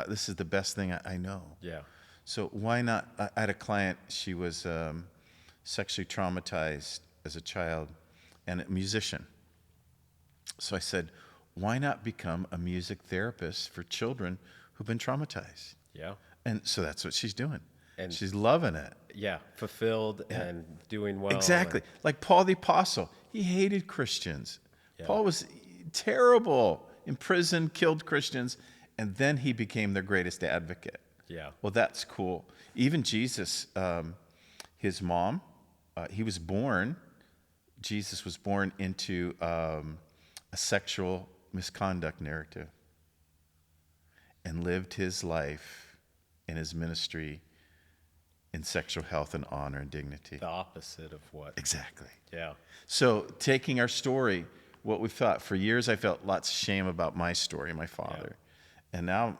Speaker 2: This is the best thing I know.
Speaker 1: Yeah.
Speaker 2: So why not? I had a client, she was sexually traumatized as a child and a musician. So I said, why not become a music therapist for children who've been traumatized?
Speaker 1: Yeah.
Speaker 2: And so that's what she's doing.
Speaker 1: And
Speaker 2: she's loving it.
Speaker 1: Yeah. Fulfilled and doing well.
Speaker 2: Exactly. Like Paul the Apostle, he hated Christians.
Speaker 1: Yeah.
Speaker 2: Paul was terrible, imprisoned, killed Christians, and then he became their greatest advocate.
Speaker 1: Yeah.
Speaker 2: Well, that's cool. Even Jesus, his mom, Jesus was born into a sexual misconduct narrative and lived his life in his ministry in sexual health and honor and dignity.
Speaker 1: The opposite of what?
Speaker 2: Exactly.
Speaker 1: Yeah.
Speaker 2: So taking our story, what we thought, for years I felt lots of shame about my story, my father. Yeah. And now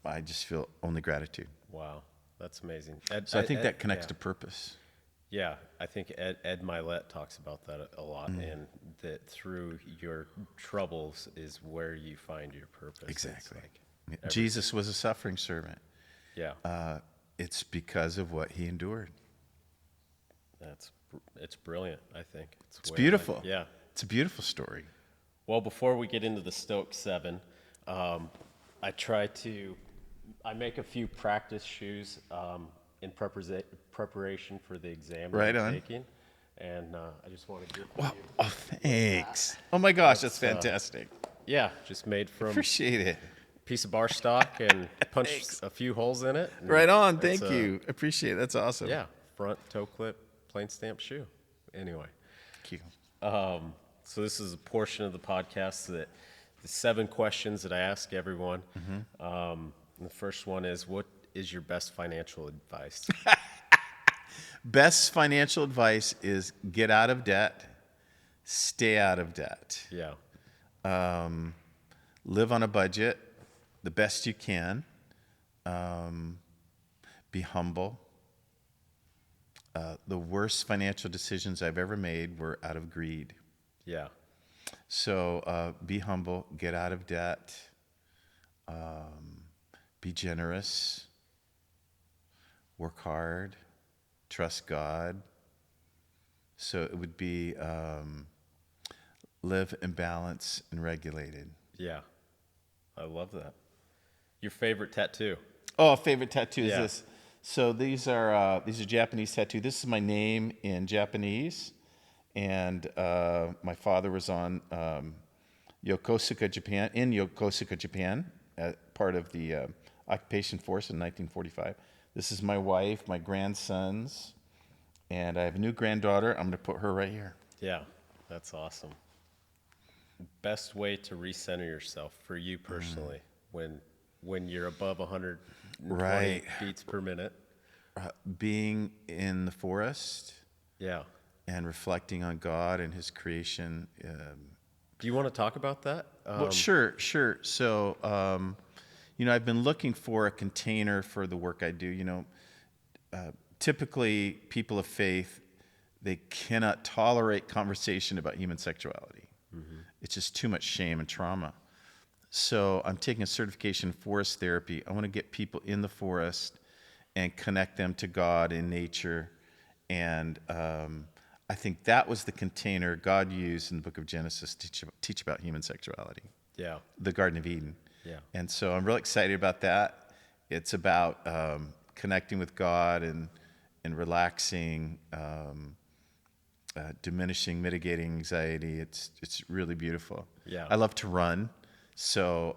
Speaker 2: I just feel only gratitude.
Speaker 1: Wow. That's amazing.
Speaker 2: So I think that connects to purpose.
Speaker 1: Yeah, I think Ed Milet talks about that a lot, and that through your troubles is where you find your purpose.
Speaker 2: Exactly. Jesus was a suffering servant.
Speaker 1: Yeah.
Speaker 2: It's because of what he endured.
Speaker 1: It's brilliant, I think.
Speaker 2: It's beautiful.
Speaker 1: Yeah.
Speaker 2: It's a beautiful story.
Speaker 1: Well, before we get into the Stoic 7, I make a few practice shoes in preparation for the exam that I'm taking. And I just want to give you.
Speaker 2: Oh, thanks. Oh my gosh, that's fantastic.
Speaker 1: Yeah, just made from
Speaker 2: appreciate it.
Speaker 1: Piece of bar stock and punched a few holes in it.
Speaker 2: Right on. Thank you. Appreciate it. That's awesome.
Speaker 1: Yeah, front toe clip, plain stamp shoe. Anyway.
Speaker 2: Thank you.
Speaker 1: So this is a portion of the podcast the 7 questions that I ask everyone. And the first one is, what is your best financial advice?
Speaker 2: Best financial advice is get out of debt, stay out of debt.
Speaker 1: Yeah.
Speaker 2: Live on a budget the best you can. Be humble. The worst financial decisions I've ever made were out of greed.
Speaker 1: Yeah.
Speaker 2: So be humble, get out of debt, be generous, work hard, trust God. So it would be live in balance and regulated.
Speaker 1: Yeah. I love that. Your favorite tattoo?
Speaker 2: Oh, favorite tattoo is this. So these are Japanese tattoo. This is my name in Japanese. And my father was on Yokosuka, Japan, part of the occupation force in 1945. This is my wife, my grandsons, and I have a new granddaughter. I'm going to put her right here.
Speaker 1: Yeah, that's awesome. Best way to recenter yourself for you personally when you're above 120 beats per minute?
Speaker 2: Being in the forest.
Speaker 1: Yeah.
Speaker 2: And reflecting on God and his creation.
Speaker 1: Do you want to talk about that?
Speaker 2: Well, sure. So, I've been looking for a container for the work I do. Typically, people of faith, they cannot tolerate conversation about human sexuality. Mm-hmm. It's just too much shame and trauma. So I'm taking a certification in forest therapy. I want to get people in the forest and connect them to God and nature. And I think that was the container God used in the book of Genesis to teach about human sexuality.
Speaker 1: Yeah.
Speaker 2: The Garden of Eden.
Speaker 1: Yeah.
Speaker 2: And so I'm really excited about that. It's about connecting with God and relaxing, diminishing, mitigating anxiety. It's really beautiful.
Speaker 1: Yeah.
Speaker 2: I love to run, so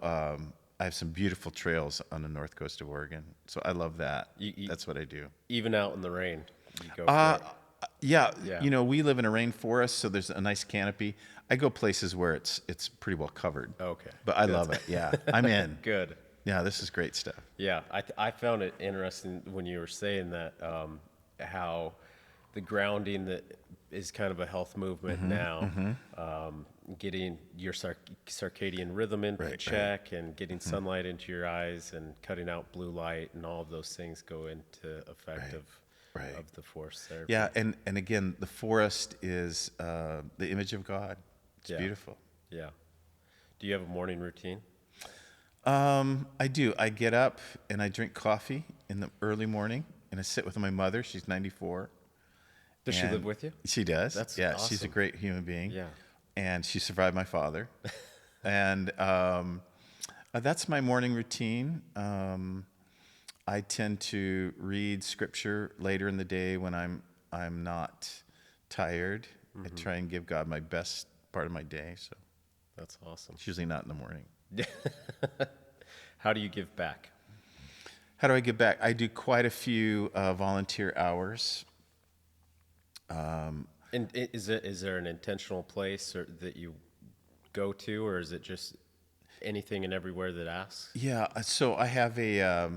Speaker 2: I have some beautiful trails on the north coast of Oregon. So I love that. That's what I do.
Speaker 1: Even out in the rain, you go for it.
Speaker 2: Yeah,
Speaker 1: Yeah.
Speaker 2: you know, we live in a rainforest, so there's a nice canopy. I go places where it's pretty well covered.
Speaker 1: Okay.
Speaker 2: But I love it. Yeah, I'm in.
Speaker 1: Good.
Speaker 2: Yeah, this is great stuff.
Speaker 1: Yeah, I found it interesting when you were saying that, how the grounding that is kind of a health movement now, getting your circadian rhythm into check and getting sunlight into your eyes and cutting out blue light and all of those things go into effect of the forest therapy.
Speaker 2: Yeah, and again, the forest is the image of God. It's beautiful.
Speaker 1: Yeah. Do you have a morning routine?
Speaker 2: I do. I get up and I drink coffee in the early morning, and I sit with my mother. She's 94.
Speaker 1: Does she live with you?
Speaker 2: She does.
Speaker 1: That's
Speaker 2: She's a
Speaker 1: awesome.
Speaker 2: great human being.
Speaker 1: Yeah.
Speaker 2: And she survived my father. And that's my morning routine. I tend to read scripture later in the day when I'm not tired. I try and give God my best part of my day. So
Speaker 1: That's awesome.
Speaker 2: it's usually not in the morning.
Speaker 1: How do you give back?
Speaker 2: How do I give back? I do quite a few volunteer hours.
Speaker 1: And is there an intentional place that you go to, or is it just anything and everywhere that asks?
Speaker 2: Yeah, so I have a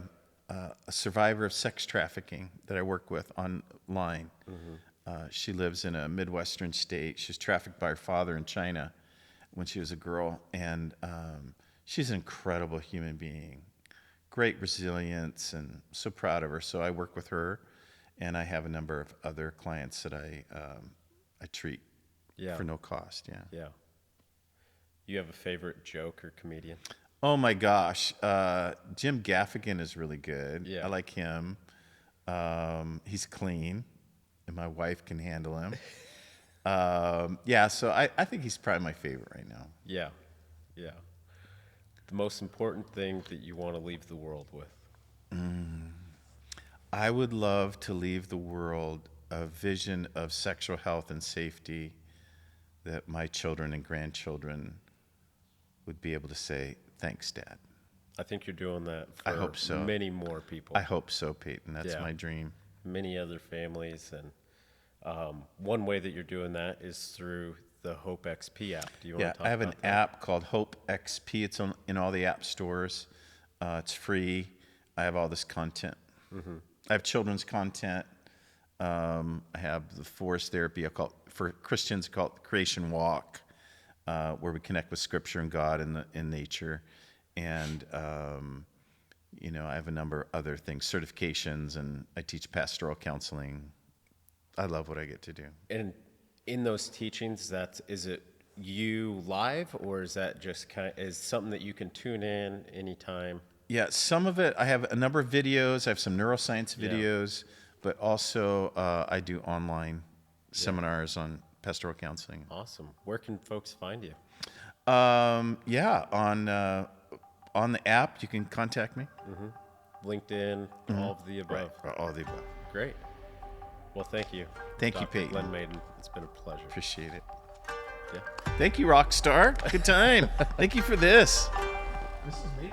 Speaker 2: survivor of sex trafficking that I work with online. She lives in a Midwestern state. She was trafficked by her father in China when she was a girl, and she's an incredible human being. Great resilience, and so proud of her. So I work with her, and I have a number of other clients that I treat for no cost. Yeah.
Speaker 1: Yeah. You have a favorite joke or comedian?
Speaker 2: Oh my gosh, Jim Gaffigan is really good.
Speaker 1: Yeah.
Speaker 2: I like him. He's clean, and my wife can handle him. Yeah, so I think he's probably my favorite right now.
Speaker 1: Yeah. Yeah. The most important thing that you want to leave the world with?
Speaker 2: I would love to leave the world a vision of sexual health and safety that my children and grandchildren would be able to say, "Thanks, Dad."
Speaker 1: I think you're doing that for
Speaker 2: I hope so.
Speaker 1: many more people.
Speaker 2: I hope so, Paeden. That's my dream.
Speaker 1: Many other families. And one way that you're doing that is through the Hope XP app. Do you want to talk
Speaker 2: I have
Speaker 1: about
Speaker 2: an app called Hope XP. It's in all the app stores. It's free. I have all this content. I have children's content. I have the forest therapy. For Christians, I call it the Creation Walk, where we connect with Scripture and God and nature. And I have a number of other things, certifications, and I teach pastoral counseling. I love what I get to do.
Speaker 1: And in those teachings, is it you live, or is that just is something that you can tune in anytime?
Speaker 2: Yeah, some of it, I have a number of videos. I have some neuroscience videos, but also I do online seminars on pastoral counseling.
Speaker 1: Awesome. Where can folks find you?
Speaker 2: On the app, you can contact me.
Speaker 1: LinkedIn, all of the above.
Speaker 2: Right, all of the above.
Speaker 1: Great. Well, thank you.
Speaker 2: Thank you,
Speaker 1: Dr.
Speaker 2: Paeden.
Speaker 1: Glen Maiden. It's been a pleasure.
Speaker 2: Appreciate it.
Speaker 1: Yeah.
Speaker 2: Thank you, Rockstar. Good time. Thank you for this. This is maybe